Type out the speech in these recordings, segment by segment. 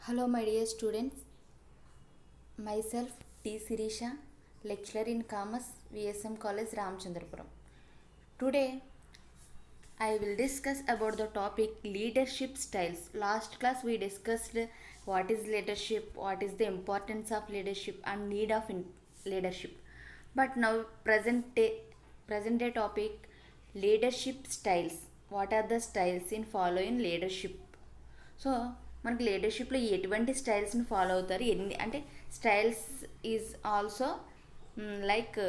Hello, my dear students. Myself T. Sirisha, lecturer in Commerce, VSM College, Ramchandrapuram. Today, I will discuss about the topic leadership styles. Last class we discussed what is leadership, what is the importance of leadership, and need of leadership. But now present day topic leadership styles. What are the styles in following leadership? So మనకి లీడర్షిప్లో ఎటువంటి స్టైల్స్ని follow అవుతారు ఎన్ని అంటే styles is also like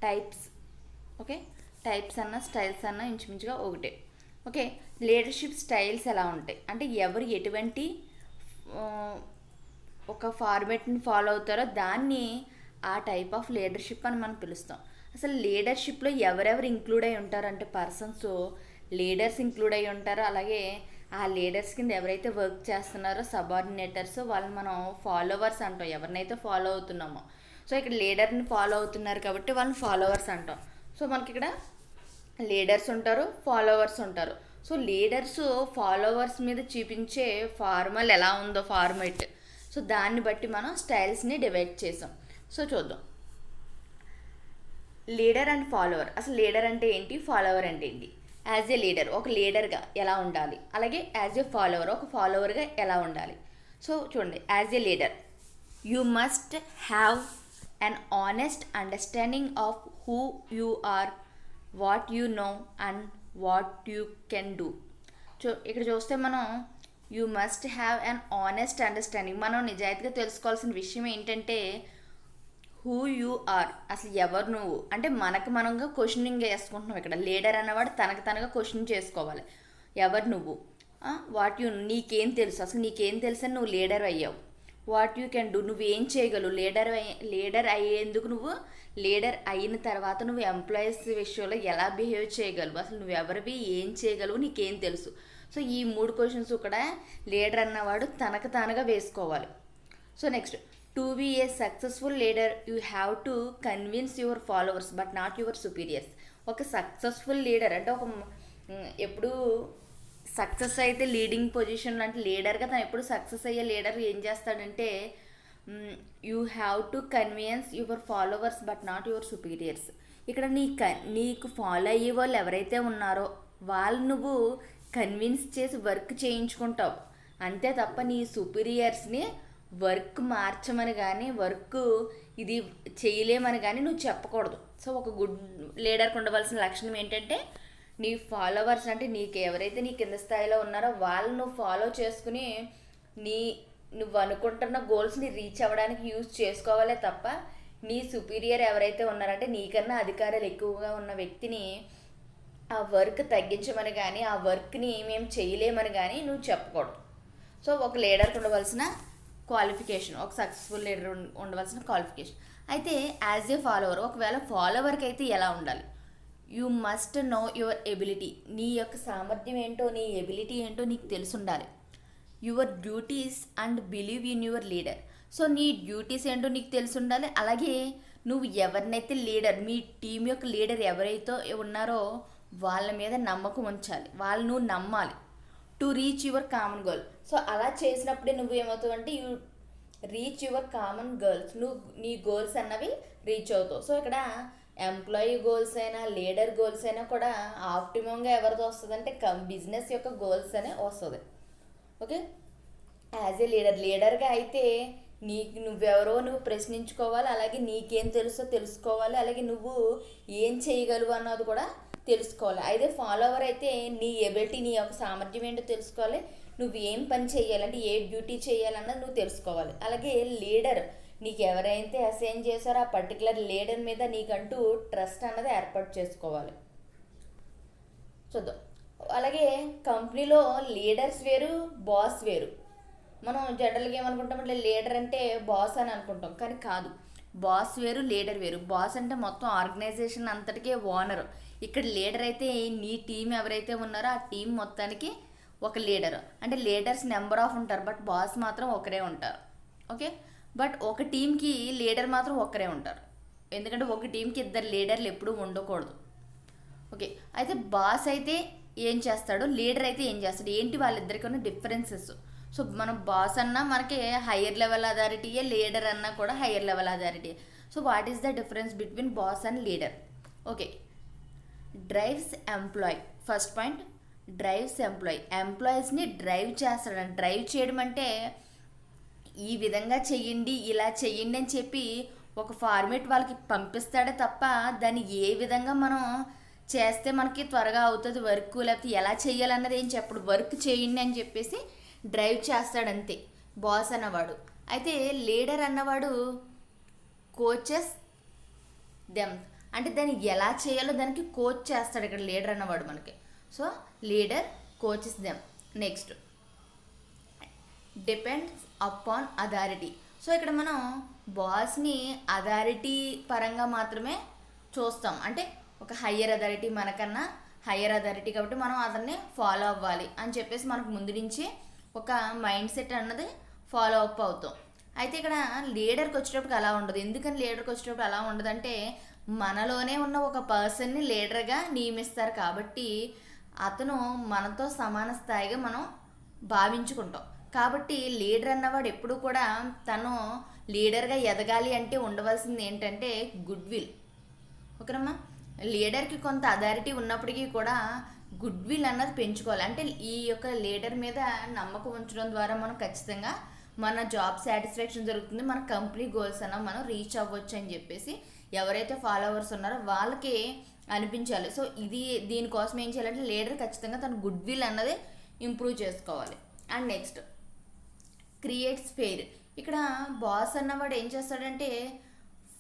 types. Okay, types అన్న styles అన్న ఇంచుమించుగా ఒకటే. Okay, leadership styles ఎలా ఉంటాయి అంటే ఎవరు ఎటువంటి ఒక ఫార్మేట్ని ఫాలో అవుతారో దాన్ని ఆ టైప్ ఆఫ్ లీడర్షిప్ అని మనం పిలుస్తాం. అసలు లీడర్షిప్లో ఎవరెవరు ఇంక్లూడ్ అయి ఉంటారంటే పర్సన్స్ లీడర్స్ ఇంక్లూడ్ అయి ఉంటారు. అలాగే ఆ లీడర్స్ కింద ఎవరైతే వర్క్ చేస్తున్నారో సబార్డినేటర్స్ వాళ్ళని మనం ఫాలోవర్స్ అంటాం, ఎవరినైతే ఫాలో అవుతున్నామో. సో ఇక్కడ లీడర్ని ఫాలో అవుతున్నారు కాబట్టి వాళ్ళని ఫాలోవర్స్ అంటాం. సో మనకి ఇక్కడ లీడర్స్ ఉంటారు, ఫాలోవర్స్ ఉంటారు. సో లీడర్స్ ఫాలోవర్స్ మీద చూపించే ఫార్మల్ ఎలా ఉందో ఫార్మేట్, సో దాన్ని బట్టి మనం స్టైల్స్ని డివైడ్ చేసాం. సో చూద్దాం లీడర్ అండ్ ఫాలోవర్. అసలు లీడర్ అంటే ఏంటి, ఫాలోవర్ అంటే ఏంటి? యాజ్ ఏ లీడర్ ఒక లీడర్గా ఎలా ఉండాలి, అలాగే యాజ్ ఏ ఫాలోవర్ ఒక ఫాలోవర్గా ఎలా ఉండాలి. సో చూడండి, as a leader you must have an honest understanding of who you are, what you know and what you can do. ఇక్కడ చూస్తే మనం you must have an honest understanding, మనం నిజాయితీగా తెలుసుకోవాల్సిన విషయం ఏంటంటే హూ యూ ఆర్, అసలు ఎవరు నువ్వు అంటే మనకు మనంగా క్వశ్చనింగ్ చేసుకుంటున్నాం. ఇక్కడ లీడర్ అన్నవాడు తనకు తనగా క్వశ్చన్ చేసుకోవాలి, ఎవరు నువ్వు, వాట్ యూ, నీకేం తెలుసు, అసలు నీకేం తెలుసు అని నువ్వు లీడర్ అయ్యావు. వాట్ యూ కెన్ డూ, నువ్వు ఏం చేయగలవు, లీడర్ అయ్యేందుకు నువ్వు లీడర్ అయిన తర్వాత నువ్వు ఎంప్లాయీస్ విషయంలో ఎలా బిహేవ్ చేయగలవు, అసలు నువ్వు ఎవరివి, ఏం చేయగలవు, నీకేం తెలుసు. సో ఈ 3 క్వశ్చన్స్ కూడా లీడర్ అన్నవాడు తనకు తానుగా వేసుకోవాలి. So next, to be a successful leader you have to convince your followers but not your superiors. ఒక సక్సెస్ఫుల్ లీడర్ అంటే ఎప్పుడు సక్సెస్ అయితే లీడింగ్ పొజిషన్ అంటే లీడర్గా తను ఎప్పుడు సక్సెస్ అయ్యే లీడర్ ఏం చేస్తాడంటే you have to convince your followers but not your superiors. ఇక్కడ నీకు ఫాలో అయ్యే వాళ్ళు ఎవరైతే ఉన్నారో వాళ్ళు నువ్వు కన్విన్స్ చేసి వర్క్ చేయించుకుంటావు, అంతే తప్ప నీ సుపీరియర్స్ని వర్క్ మార్చమని కానీ వర్క్ ఇది చేయలేమని కానీ నువ్వు చెప్పకూడదు. సో ఒక గుడ్ లీడర్కి ఉండవలసిన లక్షణం ఏంటంటే నీ ఫాలోవర్స్ అంటే నీకు ఎవరైతే నీ కింద స్థాయిలో ఉన్నారో వాళ్ళు నువ్వు ఫాలో చేసుకుని నువ్వు అనుకుంటున్న గోల్స్ని రీచ్ అవ్వడానికి యూజ్ చేసుకోవాలే తప్ప నీ సుపీరియర్ ఎవరైతే ఉన్నారంటే నీకన్నా అధికారాలు ఎక్కువగా ఉన్న వ్యక్తిని ఆ వర్క్ తగ్గించమని కానీ ఆ వర్క్ని మేము చేయలేమని కానీ నువ్వు చెప్పకూడదు. సో ఒక లీడర్కి ఉండవలసిన క్వాలిఫికేషన్, ఒక సక్సెస్ఫుల్ లీడర్ ఉండవలసిన క్వాలిఫికేషన్. అయితే యాజ్ ఏ ఫాలోవర్, ఒకవేళ ఫాలోవర్కి అయితే ఎలా ఉండాలి, you must know your ability, నీ యొక్క సామర్థ్యం ఏంటో నీ ఎబిలిటీ ఏంటో నీకు తెలిసి ఉండాలి. Your duties and believe in your leader, so నీ డ్యూటీస్ ఏంటో నీకు తెలిసి ఉండాలి. అలాగే నువ్వు ఎవరినైతే లీడర్, మీ టీం యొక్క లీడర్ ఎవరైతే ఉన్నారో వాళ్ళ మీద నమ్మకం ఉంచాలి, వాళ్ళు నువ్వు నమ్మాలి. To reach your common goal, so అలా చేసినప్పుడే నువ్వు ఏమవుతావు అంటే you reach your common goals, నువ్వు నీ గోల్స్ అన్నవి రీచ్ అవుతావు. సో ఇక్కడ ఎంప్లాయీ గోల్స్ అయినా లీడర్ గోల్స్ అయినా కూడా ఆప్టిమంగా ఎవరితో వస్తుంది అంటే బిజినెస్ యొక్క గోల్స్ అనే వస్తుంది. ఓకే, యాజ్ ఏ లీడర్గా అయితే నువ్వెవరో నువ్వు ప్రశ్నించుకోవాలి, అలాగే నీకేం తెలుసో తెలుసుకోవాలి, అలాగే నువ్వు ఏం చేయగలవు అన్నది కూడా తెలుసుకోవాలి. అయితే ఫాలోవర్ అయితే నీ ఎబిలిటీ, నీ యొక్క సామర్థ్యం ఏంటో తెలుసుకోవాలి, నువ్వు ఏం పని చేయాలంటే ఏ డ్యూటీ చేయాలన్నది నువ్వు తెలుసుకోవాలి. అలాగే లీడర్ నీకు ఎవరైతే అసైన్ చేశారో ఆ పర్టికులర్ లీడర్ మీద నీకంటూ ట్రస్ట్ అన్నది ఏర్పాటు చేసుకోవాలి. చూద్దాం, అలాగే కంపెనీలో లీడర్స్ వేరు, బాస్ వేరు. మనం జనరల్గా ఏమనుకుంటామంటే లీడర్ అంటే బాస్ అని అనుకుంటాం, కానీ కాదు. బాస్ వేరు, లీడర్ వేరు. బాస్ అంటే మొత్తం ఆర్గనైజేషన్ అంతటికీ ఓనర్. ఇక్కడ లీడర్ అయితే నీ టీం ఎవరైతే ఉన్నారో ఆ టీం మొత్తానికి ఒక లీడర్. అంటే లీడర్స్ నెంబర్ ఆఫ్ ఉంటారు, బట్ బాస్ మాత్రం ఒకరే ఉంటారు. ఓకే, బట్ ఒక టీంకి లీడర్ మాత్రం ఒక్కరే ఉంటారు, ఎందుకంటే ఒక టీంకి 2 లీడర్లు ఎప్పుడూ ఉండకూడదు. ఓకే, అయితే బాస్ అయితే ఏం చేస్తాడు, లీడర్ అయితే ఏం చేస్తాడు, ఏంటి వాళ్ళిద్దరికీ ఉన్న డిఫరెన్సెస్. సో మనం బాస్ అన్నా మనకి హయ్యర్ లెవెల్ అథారిటీయే, లీడర్ అన్నా కూడా higher level authority. So what is the difference between boss and leader? Okay, drives employ. First point, drives employ. ఎంప్లాయీస్ని డ్రైవ్ చేస్తాడు. డ్రైవ్ చేయడం అంటే ఈ విధంగా చెయ్యండి, ఇలా చెయ్యండి అని చెప్పి ఒక ఫార్మేట్ వాళ్ళకి పంపిస్తాడే తప్ప దాన్ని ఏ విధంగా మనం చేస్తే మనకి త్వరగా అవుతుంది వర్క్, లేకపోతే ఎలా చేయాలన్నది ఏం చెప్పడు. వర్క్ చేయండి అని చెప్పేసి డ్రైవ్ చేస్తాడంతే బాస్ అన్నవాడు. అయితే లీడర్ అన్నవాడు కోచెస్ దెమ్, అంటే దాన్ని ఎలా చేయాలో దానికి కోచ్ చేస్తాడు ఇక్కడ లీడర్ అన్నవాడు మనకి. So leader coaches them. Next, depends upon authority. So ఇక్కడ మనం బాస్ని అథారిటీ పరంగా మాత్రమే చూస్తాం. అంటే ఒక హయ్యర్ అథారిటీ, మనకన్నా హయ్యర్ అథారిటీ కాబట్టి మనం అతన్ని ఫాలో అవ్వాలి అని చెప్పేసి మనకు ముందు నుంచి ఒక మైండ్ సెట్ అన్నది ఫాలో అప్ అవుతాం. అయితే ఇక్కడ లీడర్కి వచ్చేటప్పుడు అలా ఉండదు. ఎందుకని లీడర్కి వచ్చేటప్పుడు అలా ఉండదంటే మనలోనే ఉన్న ఒక పర్సన్ని లీడర్గా నియమిస్తారు కాబట్టి అతను మనతో సమాన స్థాయిగా మనం భావించుకుంటాం. కాబట్టి లీడర్ అన్నవాడు ఎప్పుడు కూడా తను లీడర్గా ఎదగాలి అంటే ఉండవలసింది ఏంటంటే గుడ్ విల్. ఓకేనమ్మా, లీడర్కి కొంత అథారిటీ ఉన్నప్పటికీ కూడా గుడ్ విల్ అన్నది పెంచుకోవాలి. అంటే ఈ యొక్క లీడర్ మీద నమ్మకం ఉంచడం ద్వారా మనం ఖచ్చితంగా మన జాబ్ సాటిస్ఫాక్షన్ జరుగుతుంది, మన కంపెనీ గోల్స్ అన్న మనం రీచ్ అవ్వచ్చు అని చెప్పేసి ఎవరైతే ఫాలోవర్స్ ఉన్నారో వాళ్ళకి అనిపించాలి. సో దీనికోసం ఏం చేయాలంటే లీడర్ ఖచ్చితంగా తన గుడ్ విల్ అన్నది ఇంప్రూవ్ చేసుకోవాలి. And next, creates fair. ఇక్కడ బాస్ అన్నవాడు ఏం చేస్తాడంటే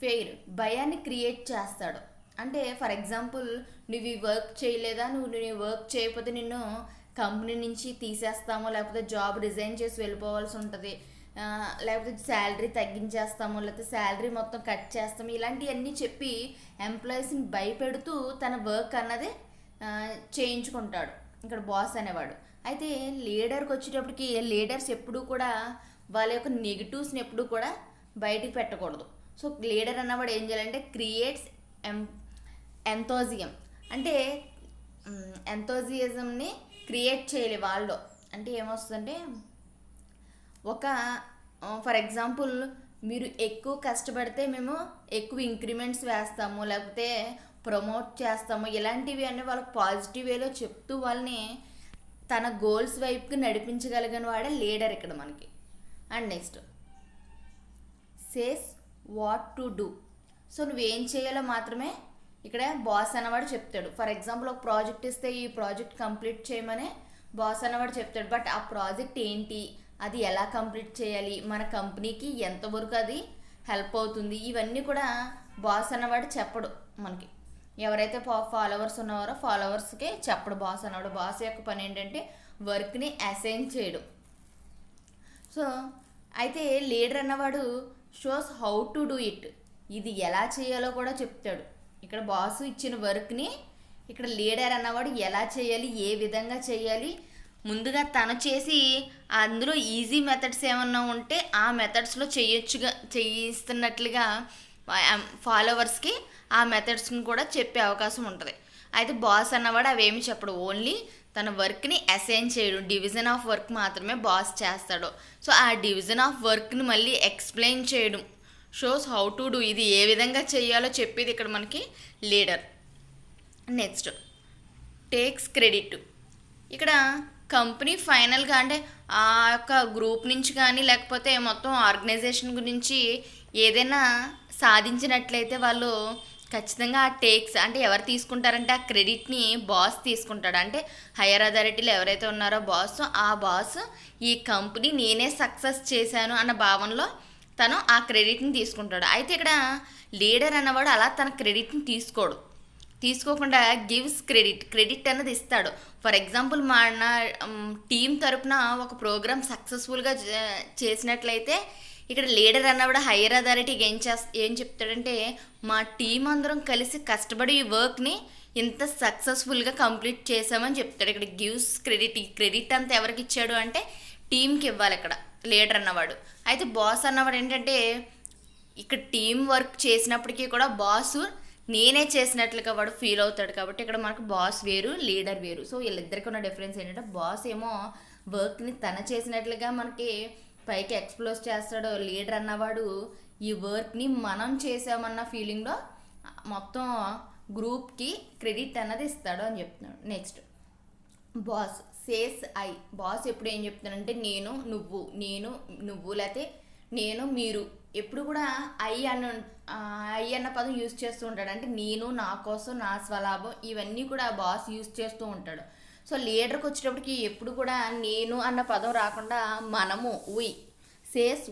ఫెయిర్, భయాన్ని క్రియేట్ చేస్తాడు. అంటే ఫర్ ఎగ్జాంపుల్, నువ్వు ఈ వర్క్ చేయలేదా, నువ్వు వర్క్ చేయకపోతే నిన్ను కంపెనీ నుంచి తీసేస్తాము, లేకపోతే జాబ్ రిజైన్ చేసి వెళ్ళిపోవాల్సి ఉంటుంది, లేకపోతే శాలరీ తగ్గించేస్తాము, లేకపోతే శాలరీ మొత్తం కట్ చేస్తాము, ఇలాంటివన్నీ చెప్పి ఎంప్లాయీస్ని భయపెడుతూ తన వర్క్ అన్నది చేయించుకుంటాడు ఇక్కడ బాస్ అనేవాడు. అయితే లీడర్కి వచ్చేటప్పటికి లీడర్స్ ఎప్పుడూ కూడా వాళ్ళ యొక్క నెగిటివ్స్ని ఎప్పుడూ కూడా బయటికి పెట్టకూడదు. సో లీడర్ అన్నవాడు ఏం చేయాలంటే క్రియేట్స్ ఎంతోజియం, అంటే ఎంతోజియజంని క్రియేట్ చేయాలి వాళ్ళలో. అంటే ఏమొస్తుందంటే ఒక ఫర్ ఎగ్జాంపుల్, మీరు ఎక్కువ కష్టపడితే మేము ఎక్కువ ఇంక్రిమెంట్స్ వేస్తాము, లేకపోతే ప్రమోట్ చేస్తాము, ఇలాంటివి అన్నీ వాళ్ళకి పాజిటివ్ వేలో చెప్తూ వాళ్ళని తన గోల్స్ వైపుకి నడిపించగలిగిన వాడే లీడర్ ఇక్కడ మనకి. And next, says what to do. So నువ్వేం చేయాలో మాత్రమే ఇక్కడ బాస్ అన్నవాడు చెప్తాడు. ఫర్ ఎగ్జాంపుల్, ఒక ప్రాజెక్ట్ ఇస్తే ఈ ప్రాజెక్ట్ కంప్లీట్ చేయమని బాస్ అన్నవాడు చెప్తాడు. బట్ ఆ ప్రాజెక్ట్ ఏంటి, అది ఎలా కంప్లీట్ చేయాలి, మన కంపెనీకి ఎంతవరకు అది హెల్ప్ అవుతుంది, ఇవన్నీ కూడా బాస్ అన్నవాడు చెప్పడు మనకి. ఎవరైతే ఫాలోవర్స్ ఉన్నారో ఫాలోవర్స్కే చెప్పడు బాస్ అన్నవాడు. బాస్ యొక్క పని ఏంటంటే వర్క్ని అసైన్ చేయడం. సో అయితే లీడర్ అన్నవాడు shows how to do it, ఇది ఎలా చేయాలో కూడా చెప్తాడు. ఇక్కడ బాస్ ఇచ్చిన వర్క్ని ఇక్కడ లీడర్ అన్నవాడు ఎలా చేయాలి, ఏ విధంగా చేయాలి, ముందుగా తను చేసి అందులో ఈజీ మెథడ్స్ ఏమన్నా ఉంటే ఆ మెథడ్స్లో చేయిస్తున్నట్లుగా ఫాలోవర్స్కి ఆ మెథడ్స్ని కూడా చెప్పే అవకాశం ఉంటుంది. అయితే బాస్ అన్నవాడు అవేమి చెప్పడు, ఓన్లీ తన వర్క్ని అసైన్ చేయడం, డివిజన్ ఆఫ్ వర్క్ మాత్రమే బాస్ చేస్తాడు. సో ఆ డివిజన్ ఆఫ్ వర్క్ని మళ్ళీ ఎక్స్ప్లెయిన్ చేయడం, షోస్ హౌ టు డూ, ఇది ఏ విధంగా చేయాలో చెప్పేది ఇక్కడ మనకి లీడర్. Next, takes credit. ఇక్కడ కంపెనీ ఫైనల్గా అంటే ఆ యొక్క గ్రూప్ నుంచి కానీ లేకపోతే మొత్తం ఆర్గనైజేషన్ గురించి ఏదైనా సాధించినట్లయితే వాళ్ళు ఖచ్చితంగా ఆ టేక్స్ అంటే ఎవరు తీసుకుంటారంటే ఆ క్రెడిట్ని బాస్ తీసుకుంటాడు. అంటే హైయర్ అథారిటీలో ఎవరైతే ఉన్నారో బాస్, ఆ బాస్ ఈ కంపెనీ నేనే సక్సెస్ చేశాను అన్న భావనలో తను ఆ క్రెడిట్ని తీసుకుంటాడు. అయితే ఇక్కడ లీడర్ అన్నవాడు అలా తన క్రెడిట్ని తీసుకోకుండా గివ్స్ క్రెడిట్ అన్నది ఇస్తాడు. ఫర్ ఎగ్జాంపుల్, మన టీం తరపున ఒక ప్రోగ్రామ్ సక్సెస్ఫుల్గా చేసినట్లయితే ఇక్కడ లీడర్ అన్నవాడు హైయర్ అథారిటీకి ఏం చెప్తాడంటే మా టీం అందరం కలిసి కష్టపడి ఈ వర్క్ని ఇంత సక్సెస్ఫుల్గా కంప్లీట్ చేసామని చెప్తాడు. ఇక్కడ గివ్స్ క్రెడిట్. ఈ క్రెడిట్ అంతా ఎవరికి ఇచ్చాడు అంటే టీంకి ఇవ్వాలి ఇక్కడ లీడర్ అన్నవాడు. అయితే బాస్ అన్నవాడు ఏంటంటే ఇక్కడ టీం వర్క్ చేసినప్పటికీ కూడా బాస్ నేనే చేసినట్లుగా వాడు ఫీల్ అవుతాడు. కాబట్టి ఇక్కడ మనకు బాస్ వేరు, లీడర్ వేరు. సో వీళ్ళిద్దరికి ఉన్న డిఫరెన్స్ ఏంటంటే బాస్ ఏమో వర్క్ని తన చేసినట్లుగా మనకి పైకి ఎక్స్ప్లోజ్ చేస్తాడో, లీడర్ అన్నవాడు ఈ వర్క్ని మనం చేసామన్న ఫీలింగ్లో మొత్తం గ్రూప్కి క్రెడిట్ అన్నది ఇస్తాడు అని చెప్తున్నాడు. Next boss says I. Boss ఎప్పుడు ఏం చెప్తున్నాడంటే నేను నువ్వు లేకపోతే నేను మీరు ఎప్పుడు కూడా ఐ అన్న పదం యూజ్ చేస్తూ ఉంటాడు. అంటే నేను, నా కోసం, నా స్వలాభం ఇవన్నీ కూడా బాస్ యూజ్ చేస్తూ ఉంటాడు. సో లీడర్కి వచ్చేటప్పటికి ఎప్పుడు కూడా నేను అన్న పదం రాకుండా మనము సేస్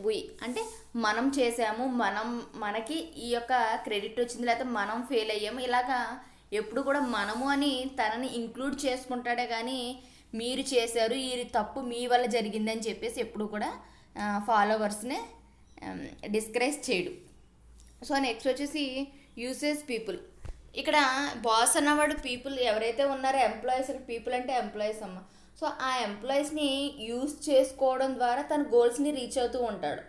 అంటే మనం చేసాము, మనకి ఈ యొక్క క్రెడిట్ వచ్చింది, లేకపోతే మనం ఫెయిల్ అయ్యాము, ఇలాగా ఎప్పుడు కూడా మనము అని తనని ఇంక్లూడ్ చేసుకుంటాడే కానీ మీరు చేశారు, ఈ తప్పు మీ వల్ల జరిగిందని చెప్పేసి ఎప్పుడు కూడా ఫాలోవర్స్ని డిస్కరేజ్ చేయడు. సో నెక్స్ట్ వచ్చేసి యూసేజ్ పీపుల్. ఇక్కడ బాస్ అన్నవాడు పీపుల్ ఎవరైతే ఉన్నారో ఎంప్లాయీస్, పీపుల్ అంటే ఎంప్లాయీస్ అమ్మ. సో ఆ ఎంప్లాయీస్ని యూజ్ చేసుకోవడం ద్వారా తన గోల్స్ని రీచ్ అవుతూ ఉంటాడు.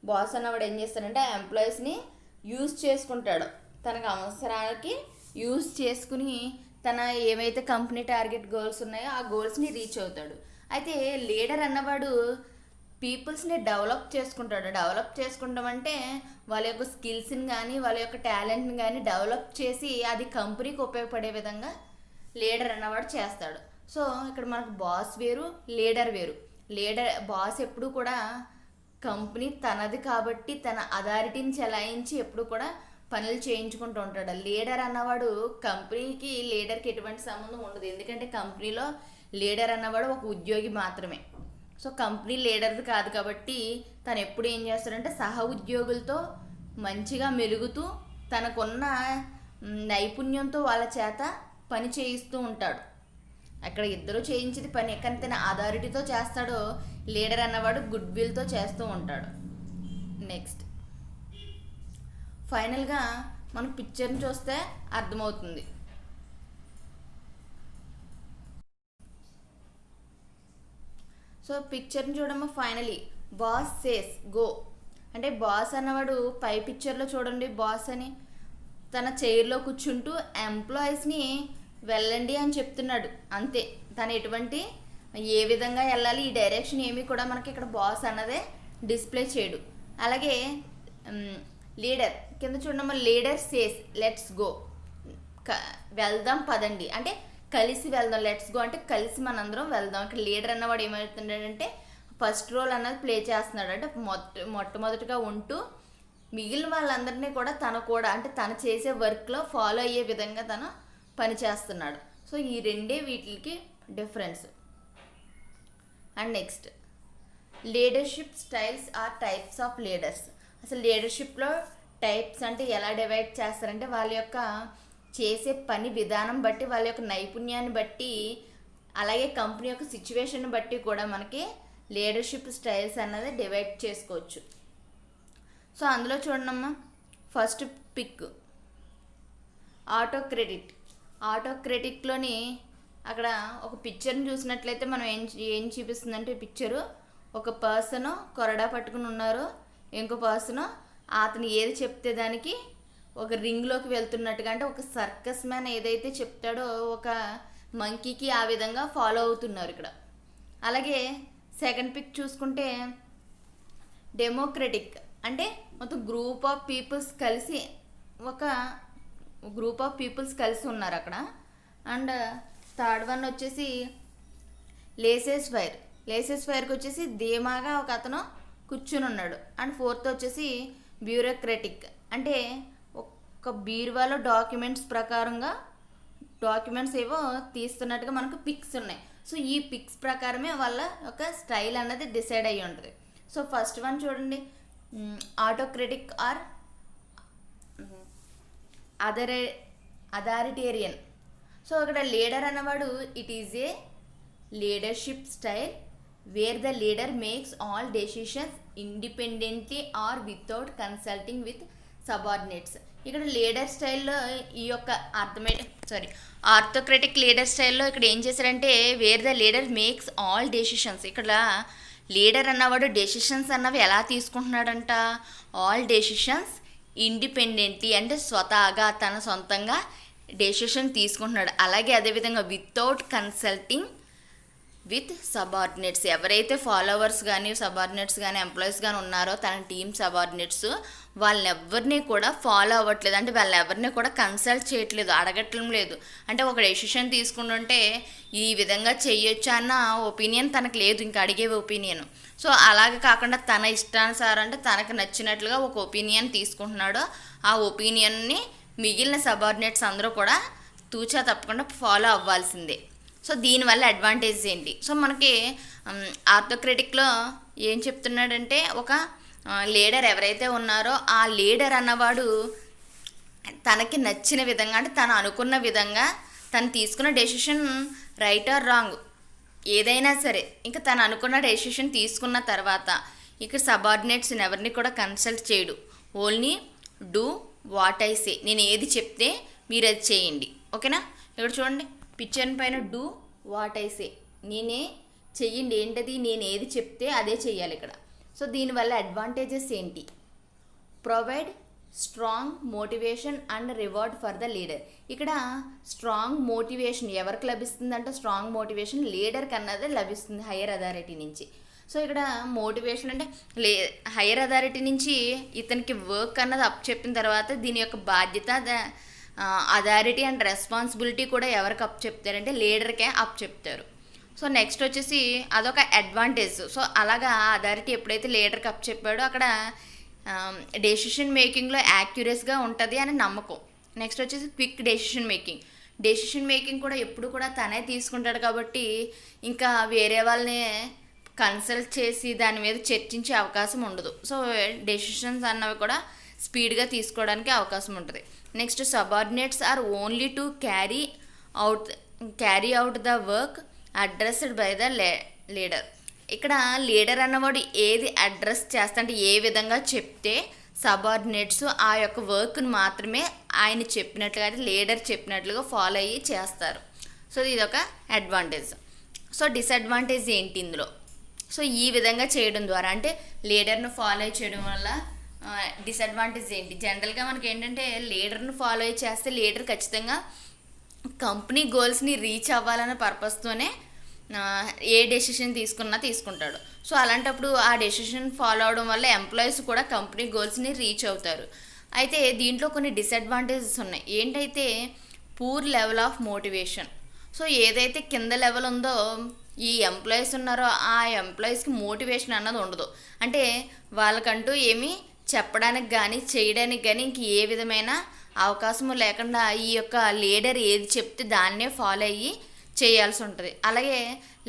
బాస్ అన్నవాడు ఏం చేస్తాడంటే ఆ ఎంప్లాయీస్ని యూజ్ చేసుకుంటాడు, తనకు అవసరాలకి యూజ్ చేసుకుని తన ఏవైతే కంపెనీ టార్గెట్ గోల్స్ ఉన్నాయో ఆ గోల్స్ని రీచ్ అవుతాడు. అయితే లీడర్ అన్నవాడు పీపుల్స్ని డెవలప్ చేసుకుంటాడు. డెవలప్ చేసుకుంటాం అంటే వాళ్ళ యొక్క స్కిల్స్ని కానీ వాళ్ళ యొక్క టాలెంట్ని కానీ డెవలప్ చేసి అది కంపెనీకి ఉపయోగపడే విధంగా లీడర్ అన్నవాడు చేస్తాడు. సో ఇక్కడ మనకు బాస్ వేరు, లీడర్ వేరు. బాస్ ఎప్పుడు కూడా కంపెనీ తనది కాబట్టి తన అథారిటీని చెలాయించి ఎప్పుడు కూడా పనులు చేయించుకుంటూ ఉంటాడు. లీడర్ అన్నవాడు కంపెనీకి లీడర్కి ఎటువంటి సంబంధం ఉండదు, ఎందుకంటే కంపెనీలో లీడర్ అన్నవాడు ఒక ఉద్యోగి మాత్రమే. సో కంపెనీ లీడర్ది కాదు కాబట్టి తను ఎప్పుడు ఏం చేస్తాడంటే సహ ఉద్యోగులతో మంచిగా మెలుగుతూ తనకున్న నైపుణ్యంతో వాళ్ళ చేత పని చేయిస్తూ ఉంటాడు. అక్కడ ఇద్దరు చేయించేది పని, కానీ తన అథారిటీతో చేస్తాడో లీడర్ అన్నవాడు గుడ్ విల్తో చేస్తూ ఉంటాడు. నెక్స్ట్ ఫైనల్గా మనం పిక్చర్ని చూస్తే అర్థమవుతుంది. సో పిక్చర్ని చూడమ్మా. ఫైనలీ బాస్ సేస్ గో అంటే బాస్ అన్నవాడు పై పిక్చర్లో చూడండి, బాస్ అని తన చైర్లో కూర్చుంటూ ఎంప్లాయీస్ని వెళ్ళండి అని చెప్తున్నాడు. అంతే, తను ఎటువంటి ఏ విధంగా వెళ్ళాలి ఈ డైరెక్షన్ ఏమీ కూడా మనకి ఇక్కడ బాస్ అన్నదే డిస్ప్లే చేయడు. అలాగే లీడర్ కింద చూడమ్మా. లీడర్ సేస్ లెట్స్ గో, వెళ్దాం పదండి అంటే కలిసి వెళ్దాం. లెట్స్ గో అంటే కలిసి మనందరం వెళ్దాం. ఇక్కడ లీడర్ అన్నవాడు ఏమవుతున్నాడంటే ఫస్ట్ రోల్ అన్నది ప్లే చేస్తున్నాడు. అంటే మొట్టమొదటిగా ఉంటూ మిగిలిన వాళ్ళందరినీ కూడా తను చేసే వర్క్లో ఫాలో అయ్యే విధంగా తను పని చేస్తున్నాడు. సో ఈ రెండే వీటికి difference. And next leadership styles or types of leaders. అసలు లీడర్షిప్లో టైప్స్ అంటే ఎలా డివైడ్ చేస్తారంటే వాళ్ళ యొక్క చేసే పని విధానం బట్టి, వాళ్ళ యొక్క నైపుణ్యాన్ని బట్టి, అలాగే కంపెనీ యొక్క సిచ్యువేషన్ బట్టి కూడా మనకి లీడర్షిప్ స్టైల్స్ అన్నది డివైడ్ చేసుకోవచ్చు. సో అందులో చూడమ్మా, ఫస్ట్ పిక్ ఆటోక్రెటిక్లోని అక్కడ ఒక పిక్చర్ని చూసినట్లయితే మనం ఏం చూపిస్తుందంటే పిక్చరు ఒక పర్సన్ కొరడా పట్టుకుని ఉన్నారు, ఇంకో పర్సన్ అతను ఏది చెప్తే దానికి ఒక రింగ్లోకి వెళ్తున్నట్టుగా, అంటే ఒక సర్కస్ మ్యాన్ ఏదైతే చెప్తాడో ఒక మంకీకి ఆ విధంగా ఫాలో అవుతున్నారు ఇక్కడ. అలాగే సెకండ్ పిక్ చూసుకుంటే డెమోక్రటిక్ అంటే మొత్తం గ్రూప్ ఆఫ్ పీపుల్స్ కలిసి ఉన్నారు అక్కడ. అండ్ థర్డ్ వన్ వచ్చేసి లేసెస్ ఫైర్కి వచ్చేసి ధీమాగా ఒక అతను కూర్చుని ఉన్నాడు. అండ్ ఫోర్త్ వచ్చేసి బ్యూరోక్రటిక్ అంటే ఒక బీరువాలో డాక్యుమెంట్స్ ఏవో తీస్తున్నట్టుగా మనకు పిక్స్ ఉన్నాయి. సో ఈ పిక్స్ ప్రకారమే వాళ్ళ ఒక స్టైల్ అన్నది డిసైడ్ అయ్యి ఉంటుంది. సో ఫస్ట్ వన్ చూడండి, ఆటోక్రటిక్ ఆర్ అథారిటేరియన్. సో ఇక్కడ లీడర్ అన్నవాడు it is a leadership style where the leader makes all decisions independently or without consulting with subordinates. ఇక్కడ లీడర్ స్టైల్లో ఈ యొక్క ఆర్థోక్రటిక్ లీడర్ స్టైల్లో ఇక్కడ ఏం చేశారంటే where the leader makes all decisions. ఇక్కడ లీడర్ అన్నవాడు డెసిషన్స్ అన్నవి ఎలా తీసుకుంటున్నాడంట, ఆల్ డెసిషన్స్ ఇండిపెండెంట్లీ అంటే స్వతహాగా తన సొంతంగా డెసిషన్ తీసుకుంటున్నాడు. అలాగే అదేవిధంగా వితౌట్ కన్సల్టింగ్ విత్ సబార్డినేట్స్. ఎవరైతే ఫాలోవర్స్ కానీ సబార్డినేట్స్ కానీ ఎంప్లాయీస్ కానీ ఉన్నారో తన టీమ్ సబార్డినేట్స్, వాళ్ళని ఎవరిని కూడా ఫాలో అవ్వట్లేదు. అంటే వాళ్ళని ఎవరిని కూడా కన్సల్ట్ చేయట్లేదు, అడగట్లం లేదు. అంటే ఒక డెసిషన్ తీసుకుంటుంటే ఈ విధంగా చెయ్యొచ్చా అన్న ఒపీనియన్ తనకు లేదు, ఇంకా అడిగే ఒపీనియన్. సో అలాగే కాకుండా తన ఇష్టానుసారం అంటే తనకు నచ్చినట్లుగా ఒక ఒపీనియన్ తీసుకుంటున్నాడు. ఆ ఒపీనియన్ని మిగిలిన సబార్డినేట్స్ అందరూ కూడా తూచా తప్పకుండా ఫాలో అవ్వాల్సిందే. సో దీనివల్ల అడ్వాంటేజ్ ఏంటి? సో మనకి ఆర్థోక్రటిక్లో ఏం చెప్తున్నాడంటే, ఒక లీడర్ ఎవరైతే ఉన్నారో ఆ లీడర్ అన్నవాడు తనకి నచ్చిన విధంగా, అంటే తను అనుకున్న విధంగా తను తీసుకున్న డెసిషన్ రైట్ ఆర్ రాంగ్ ఏదైనా సరే, ఇంకా తను అనుకున్న డెసిషన్ తీసుకున్న తర్వాత ఇక సబార్డినేట్స్ని ఎవరిని కూడా కన్సల్ట్ చేయడు. Only do what I say, నేను ఏది చెప్తే మీరు అది చేయండి. ఓకేనా? ఇక్కడ చూడండి పిక్చర్ పైన డూ వాట్ ఐ సే, నేనే చెయ్యండి. ఏంటది? నేను ఏది చెప్తే అదే చెయ్యాలి ఇక్కడ. సో దీనివల్ల అడ్వాంటేజెస్ ఏంటి? Provide strong motivation and reward for the leader. ఇక్కడ స్ట్రాంగ్ మోటివేషన్ ఎవరికి లభిస్తుందంటే, స్ట్రాంగ్ మోటివేషన్ లీడర్కి అన్నదే లభిస్తుంది హయ్యర్ అథారిటీ నుంచి. సో ఇక్కడ మోటివేషన్ అంటే హయ్యర్ అథారిటీ నుంచి ఇతనికి వర్క్ అన్నది అప్ చెప్పిన తర్వాత దీని యొక్క బాధ్యత, అథారిటీ అండ్ రెస్పాన్సిబిలిటీ కూడా ఎవరికి అప్ చెప్తారంటే లీడర్కే అప్ చెప్తారు. సో నెక్స్ట్ వచ్చేసి అదొక అడ్వాంటేజ్. సో అలాగా అథారిటీ ఎప్పుడైతే లీడర్కి అప్ చెప్పాడో అక్కడ డెసిషన్ మేకింగ్లో యాక్యురస్గా ఉంటుంది అని నమ్మకం. నెక్స్ట్ వచ్చేసి క్విక్ డెసిషన్ మేకింగ్ కూడా ఎప్పుడు కూడా తనే తీసుకుంటాడు కాబట్టి ఇంకా వేరే వాళ్ళని కన్సల్ట్ చేసి దాని మీద చర్చించే అవకాశం ఉండదు. సో డెసిషన్స్ అన్నవి కూడా స్పీడ్గా తీసుకోవడానికి అవకాశం ఉంటుంది. Next subordinates are only to carry out the work addressed by the leader. ఇక్కడ లీడర్ అన్నవాడు ఏది అడ్రస్ చేస్తా అంటే ఏ విధంగా చెప్తే సబార్డినేట్స్ ఆ యొక్క వర్క్ను మాత్రమే ఆయన చెప్పినట్లుగా, అయితే లీడర్ చెప్పినట్లుగా ఫాలో అయ్యి చేస్తారు. సో ఇది ఒక అడ్వాంటేజ్. సో డిసడ్వాంటేజ్ ఏంటి ఇందులో? సో ఈ విధంగా చేయడం ద్వారా అంటే లీడర్ను ఫాలో చేయడం వల్ల డిసడ్వాంటేజ్ ఏంటి? జనరల్గా మనకి ఏంటంటే లీడర్ను ఫాలో చేస్తే లీడర్ ఖచ్చితంగా కంపెనీ గోల్స్ని రీచ్ అవ్వాలనే పర్పస్తోనే ఏ డెసిషన్ తీసుకుంటాడు. సో అలాంటప్పుడు ఆ డెసిషన్ ఫాలో అవడం వల్ల ఎంప్లాయీస్ కూడా కంపెనీ గోల్స్ని రీచ్ అవుతారు. అయితే దీంట్లో కొన్ని డిసడ్వాంటేజెస్ ఉన్నాయి. ఏంటైతే poor level of motivation. So ఏదైతే కింద లెవెల్ ఉందో ఈ ఎంప్లాయీస్ ఉన్నారో ఆ ఎంప్లాయీస్కి మోటివేషన్ అన్నది ఉండదు. అంటే వాళ్ళకంటూ ఏమీ చెప్పడానికి కానీ చేయడానికి కానీ ఇంక ఏ విధమైన అవకాశము లేకుండా ఈ యొక్క లీడర్ ఏది చెప్తే దాన్నే ఫాలో అయ్యి చేయాల్సి ఉంటుంది. అలాగే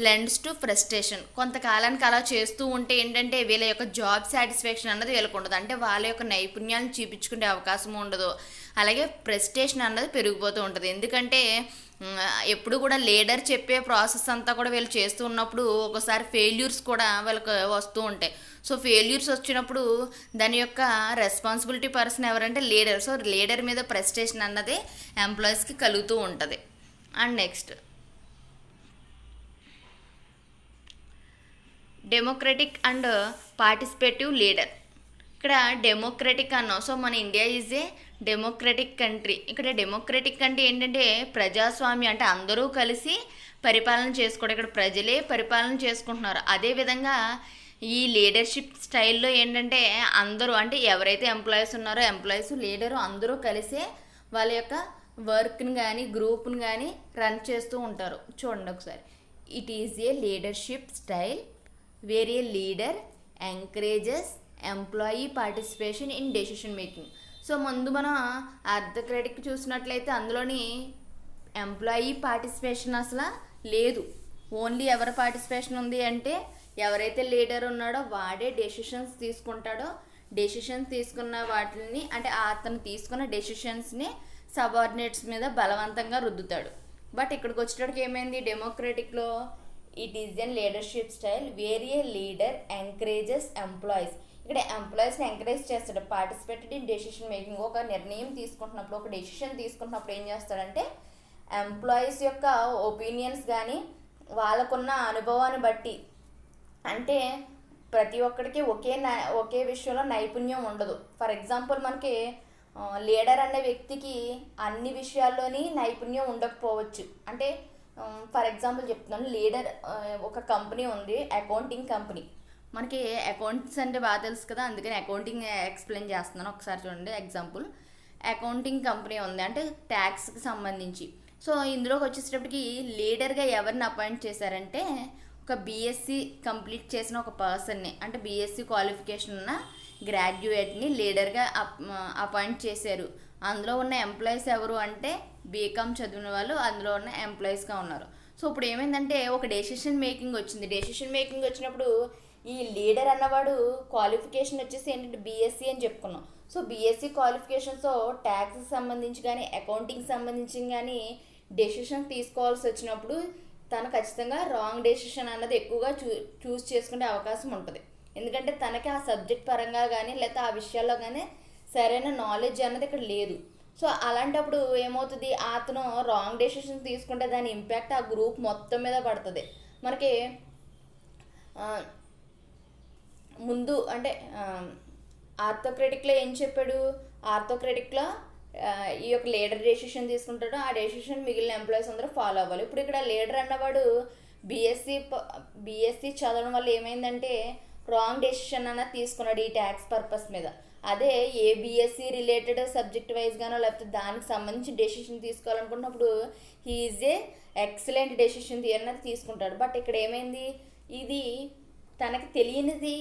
లెండ్స్ టు ఫ్రస్ట్రేషన్. కొంతకాలానికి అలా చేస్తూ ఉంటే ఏంటంటే వీళ్ళ యొక్క జాబ్ సాటిస్ఫాక్షన్ అన్నది వీళ్ళకు ఉండదు. అంటే వాళ్ళ యొక్క నైపుణ్యాలను చూపించుకునే అవకాశం ఉండదు. అలాగే ఫ్రస్ట్రేషన్ అన్నది పెరిగిపోతూ ఉంటుంది. ఎందుకంటే ఎప్పుడు కూడా లీడర్ చెప్పే ప్రాసెస్ అంతా కూడా వీళ్ళు చేస్తూ ఉన్నప్పుడు ఒకసారి ఫెయిల్యూర్స్ కూడా వీళ్ళకి వస్తూ ఉంటాయి. సో ఫెయిల్యూర్స్ వచ్చినప్పుడు దాని యొక్క రెస్పాన్సిబిలిటీ పర్సన్ ఎవరంటే లీడర్. సో లీడర్ మీద ఫ్రస్ట్రేషన్ అన్నది ఎంప్లాయీస్కి కలుగుతూ ఉంటుంది. And next democratic and participative leader. ఇక్కడ డెమోక్రటిక్ అన్నాం. సో మన India is a democratic country. ఇక్కడ డెమోక్రటిక్ అంటే ఏంటంటే ప్రజాస్వామ్యం, అంటే అందరూ కలిసి పరిపాలన చేసుకోవడం. ఇక్కడ ప్రజలే పరిపాలన చేసుకుంటున్నారు. అదేవిధంగా ఈ లీడర్షిప్ స్టైల్లో ఏంటంటే అందరూ, అంటే ఎవరైతే ఎంప్లాయీస్ ఉన్నారో ఎంప్లాయీస్ లీడరు అందరూ కలిసే వాళ్ళ యొక్క వర్క్ని కానీ గ్రూప్ని కానీ రన్ చేస్తూ ఉంటారు. చూడండి ఒకసారి. It is a leadership style where a leader encourages employee participation in decision making. So ముందు మనం ఆర్థోక్రటిక్ చూసినట్లయితే అందులోని ఎంప్లాయీ పార్టిసిపేషన్ అసలు లేదు. ఓన్లీ ఎవరి పార్టిసిపేషన్ ఉంది అంటే ఎవరైతే లీడర్ ఉన్నాడో వాడే డెసిషన్స్ తీసుకుంటాడో, డెసిషన్స్ తీసుకున్న వాటిని అంటే అతను తీసుకున్న డెసిషన్స్ని సబార్డినేట్స్ మీద బలవంతంగా రుద్దుతాడు. బట్ ఇక్కడికి వచ్చేటప్పటికి ఏమైంది? డెమోక్రటిక్లో it is an leadership style where a leader encourages employees. ఇక్కడ ఎంప్లాయీస్ని ఎంకరేజ్ చేస్తాడు. Participated in decision making. ఒక నిర్ణయం తీసుకుంటున్నప్పుడు, ఒక డెసిషన్ తీసుకుంటున్నప్పుడు ఏం చేస్తాడంటే ఎంప్లాయీస్ యొక్క ఒపీనియన్స్ కానీ వాళ్ళకున్న అనుభవాన్ని బట్టి, అంటే ప్రతి ఒక్కరికి ఒకే విషయంలో నైపుణ్యం ఉండదు. ఫర్ ఎగ్జాంపుల్ మనకి లీడర్ అనే వ్యక్తికి అన్ని విషయాల్లోని నైపుణ్యం ఉండకపోవచ్చు. అంటే ఫర్ ఎగ్జాంపుల్ చెప్తున్నాను. లీడర్ ఒక కంపెనీ ఉంది, అకౌంటింగ్ కంపెనీ. మనకి అకౌంట్స్ అంటే బాగా తెలుసు కదా, అందుకని అకౌంటింగ్ ఎక్స్ప్లెయిన్ చేస్తున్నాను. ఒకసారి చూడండి ఎగ్జాంపుల్. అకౌంటింగ్ కంపెనీ ఉంది అంటే ట్యాక్స్కి సంబంధించి. సో ఇందులోకి వచ్చేసేటప్పటికి లీడర్గా ఎవరిని అపాయింట్ చేశారంటే ఒక బీఎస్సీ కంప్లీట్ చేసిన ఒక పర్సన్ని, అంటే బీఎస్సీ క్వాలిఫికేషన్ ఉన్న గ్రాడ్యుయేట్ని లీడర్గా అపాయింట్ చేశారు. అందులో ఉన్న ఎంప్లాయీస్ ఎవరు అంటే బీకామ్ చదివిన వాళ్ళు అందులో ఉన్న ఎంప్లాయీస్గా ఉన్నారు. సో ఇప్పుడు ఏమైందంటే ఒక డెసిషన్ మేకింగ్ వచ్చింది. డెసిషన్ మేకింగ్ వచ్చినప్పుడు ఈ లీడర్ అన్నవాడు క్వాలిఫికేషన్ వచ్చేసి ఏంటంటే బీఎస్సీ అని చెప్పుకున్నాం. సో బీఎస్సీ క్వాలిఫికేషన్స్తో ట్యాక్స్కి సంబంధించి కానీ అకౌంటింగ్కి సంబంధించి కానీ డెసిషన్ తీసుకోవాల్సి వచ్చినప్పుడు తను ఖచ్చితంగా రాంగ్ డెసిషన్ అన్నది ఎక్కువగా చూస్ చేసుకునే అవకాశం ఉంటుంది. ఎందుకంటే తనకి ఆ సబ్జెక్ట్ పరంగా కానీ లేకపోతే ఆ విషయాల్లో కానీ సరైన నాలెడ్జ్ అన్నది ఇక్కడ లేదు. సో అలాంటప్పుడు ఏమవుతుంది, అతను రాంగ్ డెసిషన్ తీసుకుంటే దాని ఇంపాక్ట్ ఆ గ్రూప్ మొత్తం మీద పడుతుంది. మనకి ముందు అంటే ఆర్థోక్రెటిక్లో ఏం చెప్పాడు, ఆర్థోక్రెటిక్లో ఈ యొక్క లీడర్ డెసిషన్ తీసుకుంటాడు, ఆ డెసిషన్ మిగిలిన ఎంప్లాయీస్ అందరూ ఫాలో అవ్వాలి. ఇప్పుడు ఇక్కడ లీడర్ అన్నవాడు బీఎస్సీ చదవడం వల్ల ఏమైందంటే రాంగ్ డెసిషన్ అన్నది తీసుకున్నాడు ఈ ట్యాక్స్ పర్పస్ మీద. అదే ఏ బీఎస్సీ రిలేటెడ్ సబ్జెక్ట్ వైజ్గానో లేకపోతే దానికి సంబంధించి డెసిషన్ తీసుకోవాలనుకున్నప్పుడు హీఈజ్ ఏ ఎక్సలెంట్ డెసిషన్ అన్నది తీసుకుంటాడు. బట్ ఇక్కడ ఏమైంది, ఇది తనకి తెలియనిది,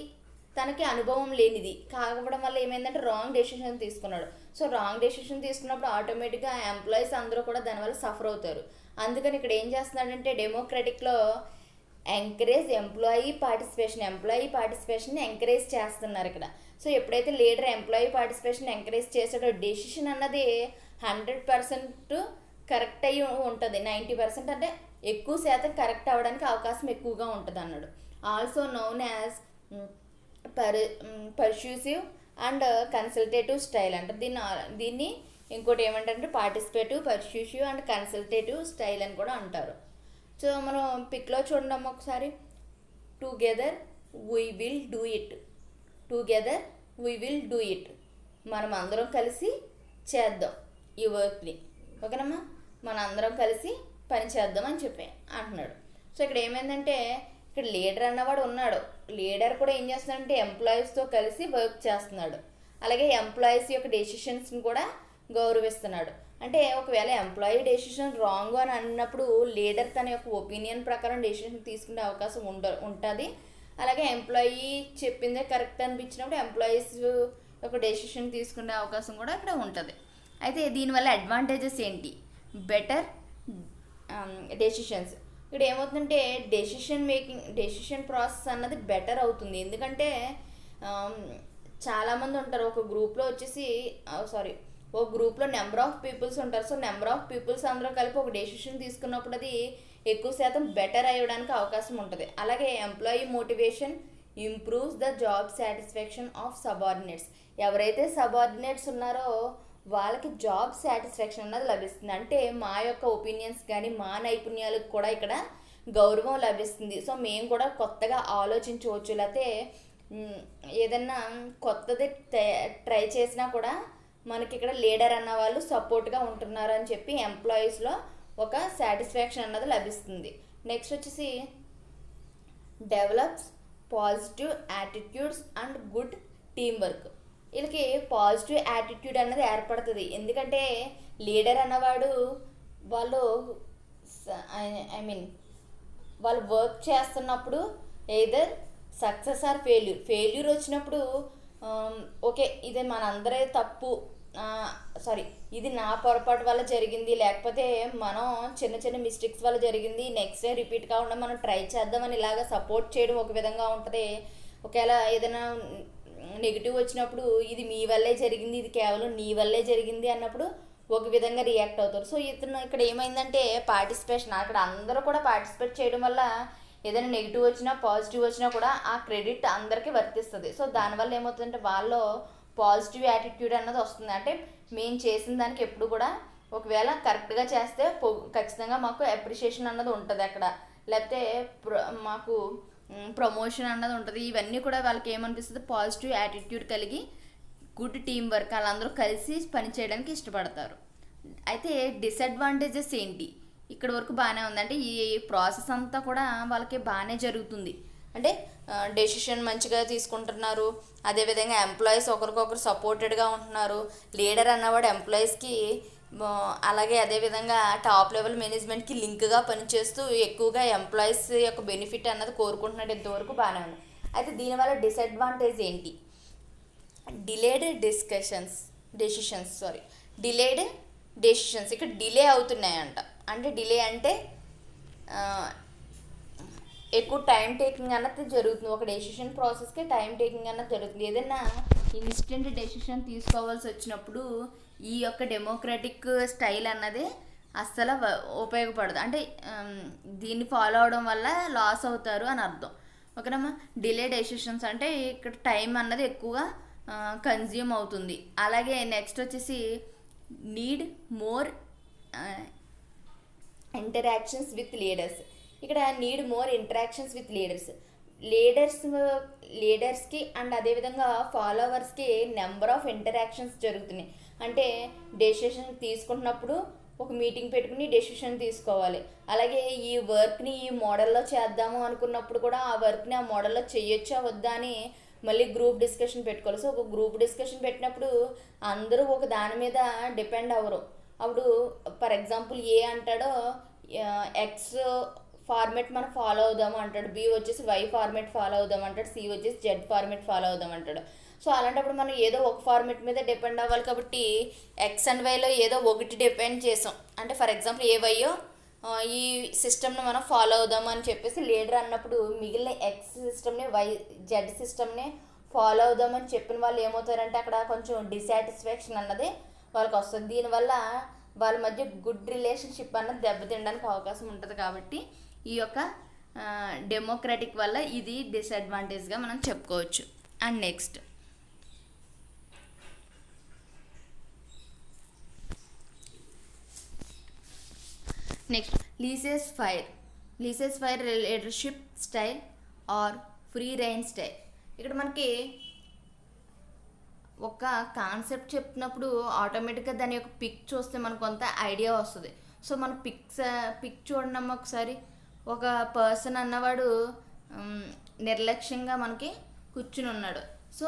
తనకి అనుభవం లేనిది కావడం వల్ల ఏమైందంటే రాంగ్ డెసిషన్ తీసుకున్నాడు. సో రాంగ్ డెసిషన్ తీసుకున్నప్పుడు ఆటోమేటిక్గా ఎంప్లాయీస్ అందరూ కూడా దానివల్ల సఫర్ అవుతారు. అందుకని ఇక్కడ ఏం చేస్తున్నాడంటే డెమోక్రటిక్లో ఎంకరేజ్ ఎంప్లాయీ పార్టిసిపేషన్ ఎంకరేజ్ చేస్తున్నారు ఇక్కడ. సో ఎప్పుడైతే లీడర్ ఎంప్లాయీ పార్టిసిపేషన్ ఎంకరేజ్ చేసాడో డెసిషన్ అన్నది 100% కరెక్ట్ అయ్యి ఉంటుంది. 90% అంటే ఎక్కువ శాతం కరెక్ట్ అవ్వడానికి అవకాశం ఎక్కువగా ఉంటుంది అన్నాడు. Also known as persuasive and consultative style అంటే దీన్ని ఇంకోటి ఏమంటారంటే participative, persuasive and consultative style అని కూడా అంటారు. సో మనం పిక్లో చూడడం ఒకసారి. Together we will do it మనం అందరం కలిసి చేద్దాం ఈ వర్క్ని, ఓకేనమ్మా, మన అందరం కలిసి పని చేద్దాం అని చెప్పి అంటున్నాడు. సో ఇక్కడ ఏమైందంటే ఇక్కడ లీడర్ అన్నవాడు ఉన్నాడు, లీడర్ కూడా ఏం చేస్తున్నాడంటే ఎంప్లాయీస్తో కలిసి వర్క్ చేస్తున్నాడు. అలాగే ఎంప్లాయీస్ యొక్క డెసిషన్స్ని కూడా గౌరవిస్తున్నాడు. అంటే ఒకవేళ ఎంప్లాయీ డెసిషన్ రాంగ్ అని అన్నప్పుడు లీడర్ తన యొక్క ఒపీనియన్ ప్రకారం డెసిషన్ తీసుకునే అవకాశం ఉంటుంది. అలాగే ఎంప్లాయీ చెప్పిందే కరెక్ట్ అనిపించినప్పుడు ఎంప్లాయీస్ యొక్క డెసిషన్ తీసుకునే అవకాశం కూడా ఇక్కడ ఉంటుంది. అయితే దీనివల్ల అడ్వాంటేజెస్ ఏంటి, బెటర్ డెసిషన్స్. ఇక్కడ ఏమవుతుందంటే డెసిషన్ ప్రాసెస్ అన్నది బెటర్ అవుతుంది. ఎందుకంటే చాలామంది ఉంటారు ఒక గ్రూప్లో వచ్చేసి ఒక గ్రూప్లో నెంబర్ ఆఫ్ పీపుల్స్ ఉంటారు. సో నెంబర్ ఆఫ్ పీపుల్స్ అందరూ కలిపి ఒక డెసిషన్ తీసుకున్నప్పుడు అది ఎక్కువ శాతం బెటర్ అయ్యడానికి అవకాశం ఉంటుంది. అలాగే employee motivation improves the job satisfaction of subordinates. ఎవరైతే సబార్డినేట్స్ ఉన్నారో వాళ్ళకి జాబ్ సాటిస్ఫాక్షన్ అన్నది లభిస్తుంది. అంటే మా యొక్క ఒపీనియన్స్ కానీ మా నైపుణ్యాలకు కూడా ఇక్కడ గౌరవం లభిస్తుంది. సో మేము కూడా కొత్తగా ఆలోచించవచ్చు, లేకపోతే ఏదన్నా కొత్తది ట్రై చేసినా కూడా మనకి ఇక్కడ లీడర్ అన్న వాళ్ళు సపోర్ట్గా ఉంటున్నారు అని చెప్పి ఎంప్లాయీస్లో ఒక సాటిస్ఫాక్షన్ అన్నది లభిస్తుంది. నెక్స్ట్ వచ్చేసి develops positive attitudes and good team work. వీళ్ళకి పాజిటివ్ యాటిట్యూడ్ అన్నది ఏర్పడుతుంది. ఎందుకంటే లీడర్ అన్నవాడు వాళ్ళు వర్క్ చేస్తున్నప్పుడు ఎయిదర్ సక్సెస్ ఆర్ ఫెయిల్యూర్ వచ్చినప్పుడు ఓకే ఇది మనందరే తప్పు, ఇది నా పొరపాటు వల్ల జరిగింది, లేకపోతే మనం చిన్న చిన్న మిస్టేక్స్ వల్ల జరిగింది, నెక్స్ట్ టైం రిపీట్ కాకుండా మనం ట్రై చేద్దామని ఇలాగ సపోర్ట్ చేయడం ఒక విధంగా ఉంటుంది. ఒకవేళ ఏదైనా నెగిటివ్ వచ్చినప్పుడు ఇది మీ వల్లే జరిగింది, ఇది కేవలం నీ వల్లే జరిగింది అన్నప్పుడు ఒక విధంగా రియాక్ట్ అవుతారు. సో ఇతను ఇక్కడ ఏమైందంటే పార్టిసిపేషన్, అక్కడ అందరూ కూడా పార్టిసిపేట్ చేయడం వల్ల ఏదైనా నెగిటివ్ వచ్చినా పాజిటివ్ వచ్చినా కూడా ఆ క్రెడిట్ అందరికీ వర్తిస్తుంది. సో దానివల్ల ఏమవుతుందంటే వాళ్ళు పాజిటివ్ యాటిట్యూడ్ అన్నది వస్తుంది. అంటే మేము చేసిన దానికి ఎప్పుడు కూడా ఒకవేళ కరెక్ట్గా చేస్తే ఖచ్చితంగా మాకు అప్రిషియేషన్ అన్నది ఉంటుంది అక్కడ, లేకపోతే మాకు ప్రమోషన్ అన్నది ఉంటుంది. ఇవన్నీ కూడా వాళ్ళకి ఏమనిపిస్తుంది, పాజిటివ్ యాటిట్యూడ్ కలిగి గుడ్ టీం వర్క్, వాళ్ళందరూ కలిసి పనిచేయడానికి ఇష్టపడతారు. అయితే డిసడ్వాంటేజెస్ ఏంటి, ఇక్కడ వరకు బాగానే ఉంది. అంటే ఈ ప్రాసెస్ అంతా కూడా వాళ్ళకి బాగానే జరుగుతుంది. అంటే డెసిషన్ మంచిగా తీసుకుంటున్నారు. అదేవిధంగా ఎంప్లాయీస్ ఒకరికొకరు సపోర్టెడ్గా ఉంటున్నారు. లీడర్ అన్నవాడు ఎంప్లాయీస్కి అలాగే అదేవిధంగా టాప్ లెవెల్ మేనేజ్మెంట్కి లింక్గా పనిచేస్తూ ఎక్కువగా ఎంప్లాయీస్ యొక్క బెనిఫిట్ అన్నది కోరుకుంటున్నాడు. ఇంతవరకు బాగానే ఉంది. అయితే దీనివల్ల డిసడ్వాంటేజ్ ఏంటి? డిలేడ్ డిలేడ్ డెసిషన్స్ ఇక్కడ డిలే అవుతున్నాయంట. అంటే డిలే అంటే ఎక్కువ టైం టేకింగ్ అన్నది జరుగుతుంది. ఒక డెసిషన్ ప్రాసెస్కి టైం టేకింగ్ అన్నది జరుగుతుంది. ఏదైనా ఇన్స్టెంట్ డెసిషన్ తీసుకోవాల్సి వచ్చినప్పుడు ఈ యొక్క డెమోక్రటిక్ స్టైల్ అన్నది అస్సలు ఉపయోగపడదు. అంటే దీన్ని ఫాలో అవడం వల్ల లాస్ అవుతారు అని అర్థం. ఓకేనమ్మా. డిలే డెసిషన్స్ అంటే ఇక్కడ టైం అన్నది ఎక్కువగా కన్జ్యూమ్ అవుతుంది. అలాగే నెక్స్ట్ వచ్చేసి need more interactions with leaders. ఇక్కడ నీడ్ మోర్ ఇంటరాక్షన్స్ విత్ లీడర్స్కి అండ్ అదేవిధంగా ఫాలోవర్స్కి నెంబర్ ఆఫ్ ఇంటరాక్షన్స్ జరుగుతున్నాయి. అంటే డెసిషన్ తీసుకుంటున్నప్పుడు ఒక మీటింగ్ పెట్టుకుని డెసిషన్ తీసుకోవాలి. అలాగే ఈ వర్క్ని ఈ మోడల్లో చేద్దాము అనుకున్నప్పుడు కూడా ఆ వర్క్ని ఆ మోడల్లో చేయొచ్చా వద్దా అని మళ్ళీ గ్రూప్ డిస్కషన్ పెట్టుకోవాలి. సో ఒక గ్రూప్ డిస్కషన్ పెట్టినప్పుడు అందరూ ఒక దాని మీద డిపెండ్ అవ్వరు. అప్పుడు ఫర్ ఎగ్జాంపుల్ ఏ అంటాడో ఎక్స్ ఫార్మేట్ మనం ఫాలో అవుదాము అంటాడు, బి వచ్చేసి వై ఫార్మేట్ ఫాలో అవుదాం అంటాడు, సి వచ్చేసి జెడ్ ఫార్మేట్ ఫాలో అవుదాం అంటాడు. సో అలాంటప్పుడు మనం ఏదో ఒక ఫార్మేట్ మీద డిపెండ్ అవ్వాలి. కాబట్టి ఎక్స్ అండ్ వైలో ఏదో ఒకటి డిపెండ్ చేసాం అంటే ఫర్ ఎగ్జాంపుల్ ఏ వైయో ఈ సిస్టమ్ని మనం ఫాలో అవుదాము అని చెప్పేసి లీడర్ అన్నప్పుడు మిగిలిన ఎక్స్ సిస్టమ్ని వై జెడ్ సిస్టమ్ని ఫాలో అవుదామని చెప్పిన వాళ్ళు ఏమవుతారంటే అక్కడ కొంచెం డిసాటిస్ఫాక్షన్ అన్నది వాళ్ళకి వస్తుంది. దీనివల్ల వాళ్ళ మధ్య గుడ్ రిలేషన్షిప్ అన్నది దెబ్బతినడానికి అవకాశం ఉంటుంది. కాబట్టి ఈ యొక్క డెమోక్రటిక్ వల్ల ఇది డిసడ్వాంటేజ్గా మనం చెప్పుకోవచ్చు. And next laissez faire leadership style or free rein style. ఇక్కడ మనకి ఒక కాన్సెప్ట్ చెప్తున్నప్పుడు ఆటోమేటిక్గా దాని యొక్క పిక్ చూస్తే మనకు కొంత ఐడియా వస్తుంది. సో మన పిక్ చూడండి ఒకసారి. ఒక పర్సన్ అన్నవాడు నిర్లక్ష్యంగా మనకి కూర్చుని ఉన్నాడు. So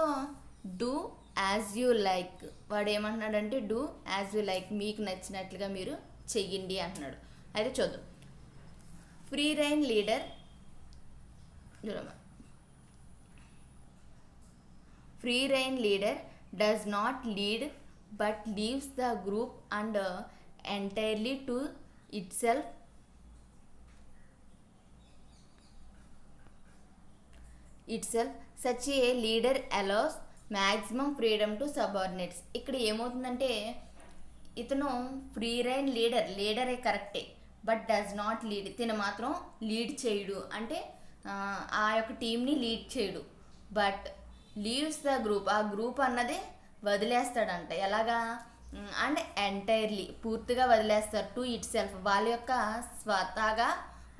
do as you like, వాడు ఏమంటున్నాడంటే డూ యాజ్ యూ లైక్, మీకు నచ్చినట్లుగా మీరు చెయ్యండి అంటున్నాడు. అయితే చూద్దాం. Free rain leader does not lead but leaves the group and entirely to itself. Such a leader allows maximum freedom to subordinates. ఇక్కడ ఏమవుతుందంటే ఇతను ఫ్రీ రైన్ లీడరే కరెక్టే, బట్ డస్ నాట్ లీడ్, తిన మాత్రం లీడ్ చేయడు. అంటే ఆ యొక్క టీంని లీడ్ చేయడు. బట్ లీవ్స్ ద గ్రూప్, ఆ గ్రూప్ అన్నది వదిలేస్తాడంట. ఎలాగా అండ్ ఎంటైర్లీ, పూర్తిగా వదిలేస్తాడు. టు ఇట్ సెల్ఫ్, వాళ్ళ యొక్క స్వతహాగా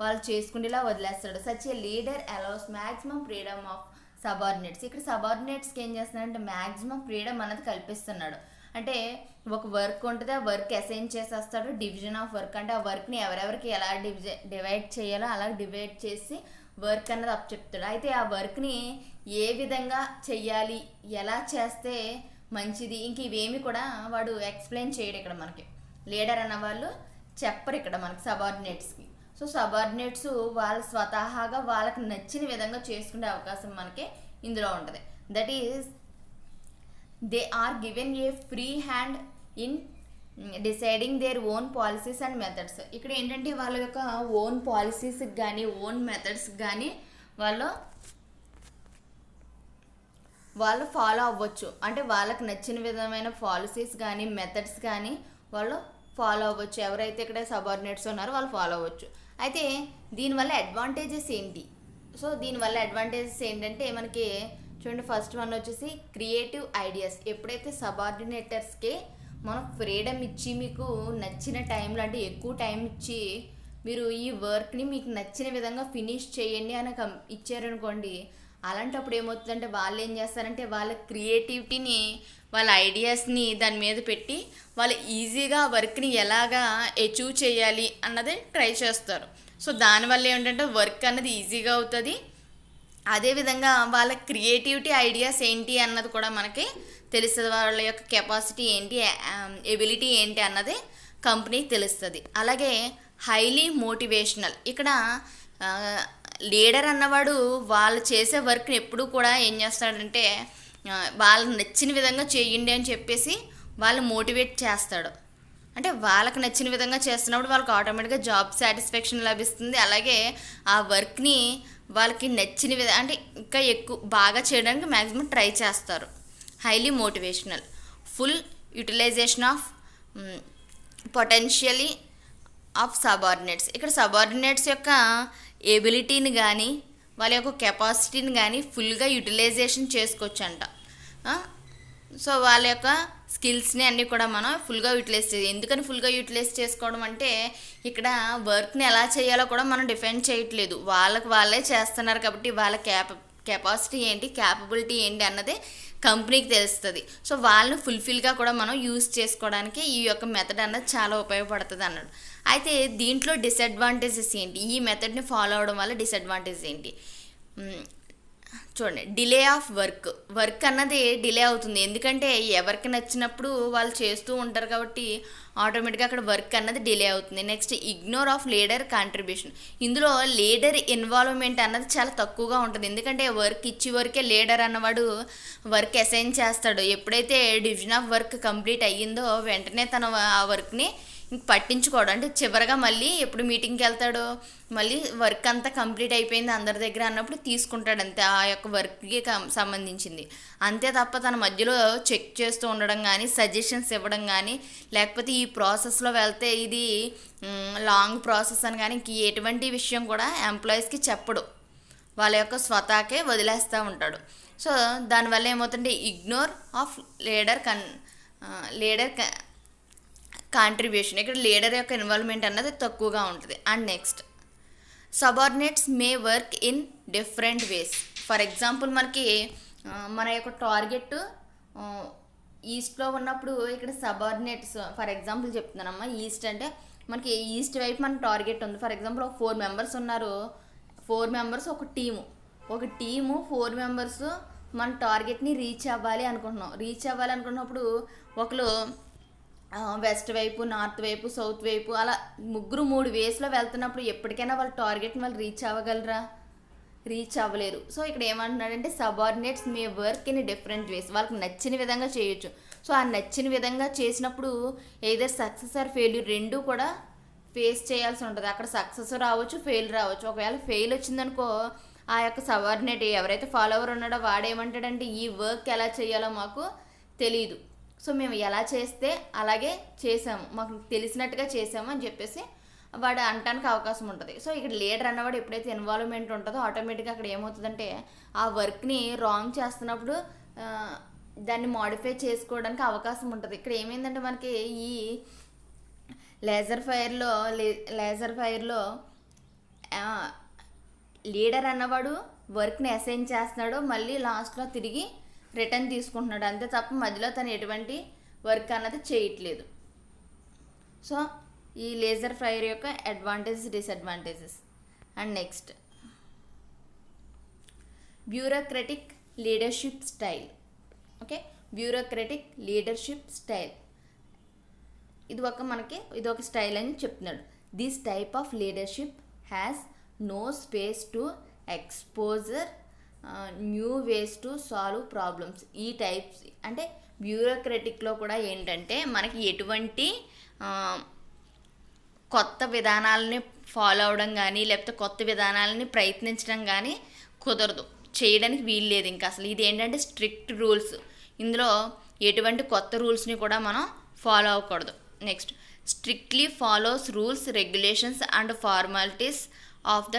వాళ్ళు చేసుకునేలా వదిలేస్తాడు. Such a leader allows maximum freedom of subordinates. ఇక్కడ సబార్డినేట్స్కి ఏం చేస్తున్నాడంటే మ్యాక్సిమం ఫ్రీడమ్ అనేది కల్పిస్తున్నాడు. అంటే ఒక వర్క్ ఉంటుంది, ఆ వర్క్ అసైన్ చేసేస్తాడు. డివిజన్ ఆఫ్ వర్క్ అంటే ఆ వర్క్ని ఎవరెవరికి ఎలా డివైడ్ చేయాలో అలా డివైడ్ చేసి వర్క్ అన్నది అప్ చెప్తాడు. అయితే ఆ వర్క్ని ఏ విధంగా చెయ్యాలి, ఎలా చేస్తే మంచిది, ఇంక ఇవేమి కూడా వాడు ఎక్స్ప్లెయిన్ చేయడు. ఇక్కడ మనకి లీడర్ అన్న వాళ్ళు చెప్పరు ఇక్కడ మనకి సబార్డినేట్స్కి. సో సబార్డినేట్స్ వాళ్ళ స్వతహాగా వాళ్ళకి నచ్చిన విధంగా చేసుకునే అవకాశం మనకి ఇందులో ఉంటుంది. That is they are given a free hand in deciding their own policies and methods. ఇక్కడ ఏంటంటే వాళ్ళ యొక్క ఓన్ పాలసీస్కి కానీ ఓన్ మెథడ్స్కి కానీ వాళ్ళు ఫాలో అవ్వచ్చు. అంటే వాళ్ళకి నచ్చిన విధమైన పాలసీస్ కానీ మెథడ్స్ కానీ వాళ్ళు ఫాలో అవ్వచ్చు. ఎవరైతే ఇక్కడ సబార్డినేట్స్ ఉన్నారో వాళ్ళు ఫాలో అవ్వచ్చు. అయితే దీనివల్ల అడ్వాంటేజెస్ ఏంటి? సో దీనివల్ల అడ్వాంటేజెస్ ఏంటంటే మనకి చూడండి, ఫస్ట్ వన్ వచ్చేసి క్రియేటివ్ ఐడియాస్. ఎప్పుడైతే సబార్డినేటర్స్కి మనం ఫ్రీడమ్ ఇచ్చి మీకు నచ్చిన టైంలో అంటే ఎక్కువ టైం ఇచ్చి మీరు ఈ వర్క్ని మీకు నచ్చిన విధంగా ఫినిష్ చేయండి అని ఇచ్చారనుకోండి, అలాంటప్పుడు ఏమవుతుందంటే వాళ్ళు ఏం చేస్తారంటే వాళ్ళ క్రియేటివిటీని, వాళ్ళ ఐడియాస్ని దాని మీద పెట్టి వాళ్ళు ఈజీగా వర్క్ని ఎలాగా అచీవ్ చేయాలి అన్నది ట్రై చేస్తారు. సో దానివల్ల ఏంటంటే వర్క్ అన్నది ఈజీగా అవుతుంది. అదేవిధంగా వాళ్ళ క్రియేటివిటీ ఐడియాస్ ఏంటి అన్నది కూడా మనకి తెలుస్తుంది. వాళ్ళ యొక్క కెపాసిటీ ఏంటి, ఎబిలిటీ ఏంటి అన్నది కంపెనీకి తెలుస్తుంది. అలాగే హైలీ మోటివేషనల్. ఇక్కడ లీడర్ అన్నవాడు వాళ్ళు చేసే వర్క్ని ఎప్పుడూ కూడా ఏం చేస్తాడంటే వాళ్ళకి నచ్చిన విధంగా చేయండి అని చెప్పేసి వాళ్ళు మోటివేట్ చేస్తాడు. అంటే వాళ్ళకి నచ్చిన విధంగా చేస్తున్నప్పుడు వాళ్ళకి ఆటోమేటిక్గా జాబ్ సాటిస్ఫాక్షన్ లభిస్తుంది. అలాగే ఆ వర్క్ని వాళ్ళకి నచ్చిన విధంగా అంటే ఇంకా ఎక్కువ బాగా చేయడానికి మ్యాక్సిమం ట్రై చేస్తారు. Highly motivational. Full utilization of potentially of subordinates. ఇక్కడ సబార్డినేట్స్ యొక్క ఎబిలిటీని కానీ వాళ్ళ యొక్క కెపాసిటీని కానీ ఫుల్గా యూటిలైజేషన్ చేసుకోవచ్చంట. సో వాళ్ళ యొక్క స్కిల్స్ని అన్నీ కూడా మనం ఫుల్గా యూటిలైజ్ చేయాలి. ఎందుకని ఫుల్గా యూటిలైజ్ చేసుకోవడం అంటే ఇక్కడ వర్క్ని ఎలా చేయాలో కూడా మనం డిఫైన్ చేయట్లేదు, వాళ్ళకి వాళ్ళే చేస్తున్నారు కాబట్టి వాళ్ళ కెపాసిటీ ఏంటి, క్యాపబిలిటీ ఏంటి అన్నది కంపెనీకి తెలుస్తుంది. సో వాళ్ళని ఫుల్ఫిల్గా కూడా మనం యూజ్ చేసుకోవడానికి ఈ యొక్క మెథడ్ అన్నది చాలా ఉపయోగపడుతుంది అన్నాడు. అయితే దీంట్లో డిసడ్వాంటేజెస్ ఏంటి, ఈ మెథడ్ని ఫాలో అవడం వల్ల డిసడ్వాంటేజ్ ఏంటి చూడండి. డిలే ఆఫ్ వర్క్ అన్నది డిలే అవుతుంది. ఎందుకంటే ఎవరికి నచ్చినప్పుడు వాళ్ళు చేస్తూ ఉంటారు కాబట్టి ఆటోమేటిక్గా అక్కడ వర్క్ అన్నది డిలే అవుతుంది. Next ignore of leader contribution. ఇందులో లీడర్ ఇన్వాల్వ్మెంట్ అన్నది చాలా తక్కువగా ఉంటుంది. ఎందుకంటే వర్క్ ఇచ్చి వరకే లీడర్ అన్నవాడు వర్క్ అసైన్ చేస్తాడు. ఎప్పుడైతే డివిజన్ ఆఫ్ వర్క్ కంప్లీట్ అయ్యిందో వెంటనే తన ఆ వర్క్ని పట్టించుకోవడం. అంటే చివరిగా మళ్ళీ ఎప్పుడు మీటింగ్కి వెళ్తాడో మళ్ళీ వర్క్ అంతా కంప్లీట్ అయిపోయింది అందరి దగ్గర అన్నప్పుడు తీసుకుంటాడు అంతే ఆ యొక్క వర్క్కి సంబంధించింది. అంతే తప్ప తన మధ్యలో చెక్ చేస్తూ ఉండడం కానీ, సజెషన్స్ ఇవ్వడం కానీ, లేకపోతే ఈ ప్రాసెస్లో వెళ్తే ఇది లాంగ్ ప్రాసెస్ అని కానీ ఎటువంటి విషయం కూడా ఎంప్లాయీస్కి చెప్పడు. వాళ్ళ యొక్క స్వతహాకే వదిలేస్తూ ఉంటాడు. సో దానివల్ల ఏమవుతుందంటే ఇగ్నోర్ ఆఫ్ లీడర్ కాంట్రిబ్యూషన్. ఇక్కడ లీడర్ యొక్క ఇన్వాల్వ్మెంట్ అన్నది తక్కువగా ఉంటుంది. And next subordinates May work in different ways. For example మనకి మన యొక్క టార్గెట్ ఈస్ట్లో ఉన్నప్పుడు ఇక్కడ సబార్డినేట్స్ ఫర్ ఎగ్జాంపుల్ చెప్తున్నానమ్మా. ఈస్ట్ అంటే మనకి ఈస్ట్ వైపు మన టార్గెట్ ఉంది. ఫర్ ఎగ్జాంపుల్ 4 మెంబర్స్ ఉన్నారు. 4 మెంబర్స్ ఒక టీము 4 మెంబర్స్ మన టార్గెట్ని రీచ్ అవ్వాలి అనుకుంటున్నప్పుడు ఒకరు వెస్ట్ వైపు, నార్త్ వైపు, సౌత్ వైపు అలా ముగ్గురు 3 వేస్లో వెళ్తున్నప్పుడు ఎప్పటికైనా వాళ్ళ టార్గెట్ని వాళ్ళు రీచ్ అవ్వలేరు. సో ఇక్కడ ఏమంటున్నాడంటే subordinates May work in different ways. వాళ్ళకి నచ్చిన విధంగా చేయొచ్చు. సో ఆ నచ్చిన విధంగా చేసినప్పుడు ఎయిదర్ సక్సెస్ ఆర్ ఫెయిల్యూర్ రెండూ కూడా ఫేస్ చేయాల్సి ఉంటుంది. అక్కడ సక్సెస్ రావచ్చు, ఫెయిల్ రావచ్చు. ఒకవేళ ఫెయిల్ వచ్చిందనుకో ఆ యొక్క సబార్డినేట్ ఎవరైతే ఫాలోవర్ ఉన్నాడో వాడేమంటాడంటే ఈ వర్క్ ఎలా చేయాలో మాకు తెలియదు, సో మేము ఎలా చేస్తే అలాగే చేసాము, మాకు తెలిసినట్టుగా చేసాము అని చెప్పేసి వాడు అనటానికి అవకాశం ఉంటుంది. సో ఇక్కడ లీడర్ అన్నవాడు ఎప్పుడైతే ఇన్వాల్వ్మెంట్ ఉంటుందో ఆటోమేటిక్గా అక్కడ ఏమవుతుందంటే ఆ వర్క్ని రాంగ్ చేస్తున్నప్పుడు దాన్ని మాడిఫై చేసుకోవడానికి అవకాశం ఉంటుంది. ఇక్కడ ఏమైందంటే మనకి ఈ లేజర్ ఫైర్లో లీడర్ అన్నవాడు వర్క్ని అసైన్ చేస్తున్నాడు, మళ్ళీ లాస్ట్లో తిరిగి రిటర్న్ తీసుకుంటున్నాడు. అంతే తప్ప మధ్యలో తను ఎటువంటి వర్క్ అన్నది చేయట్లేదు. సో ఈ లేజర్ ఫైర్ యొక్క advantages, disadvantages. And next bureaucratic leadership style. Okay, bureaucratic leadership style ఇది ఒక స్టైల్ అని చెప్తున్నాడు. This type of leadership has no space to exposure new ways to solve problems. ఈ టైప్స్ అంటే బ్యూరోక్రటిక్లో కూడా ఏంటంటే మనకి ఎటువంటి కొత్త విధానాలని ఫాలో అవడం కానీ లేకపోతే కొత్త విధానాలని ప్రయత్నించడం కానీ కుదరదు, చేయడానికి వీలు లేదు. ఇంకా అసలు ఇది ఏంటంటే స్ట్రిక్ట్ రూల్స్. ఇందులో ఎటువంటి కొత్త రూల్స్ని కూడా మనం ఫాలో అవ్వకూడదు. Next strictly follows rules, regulations and formalities of the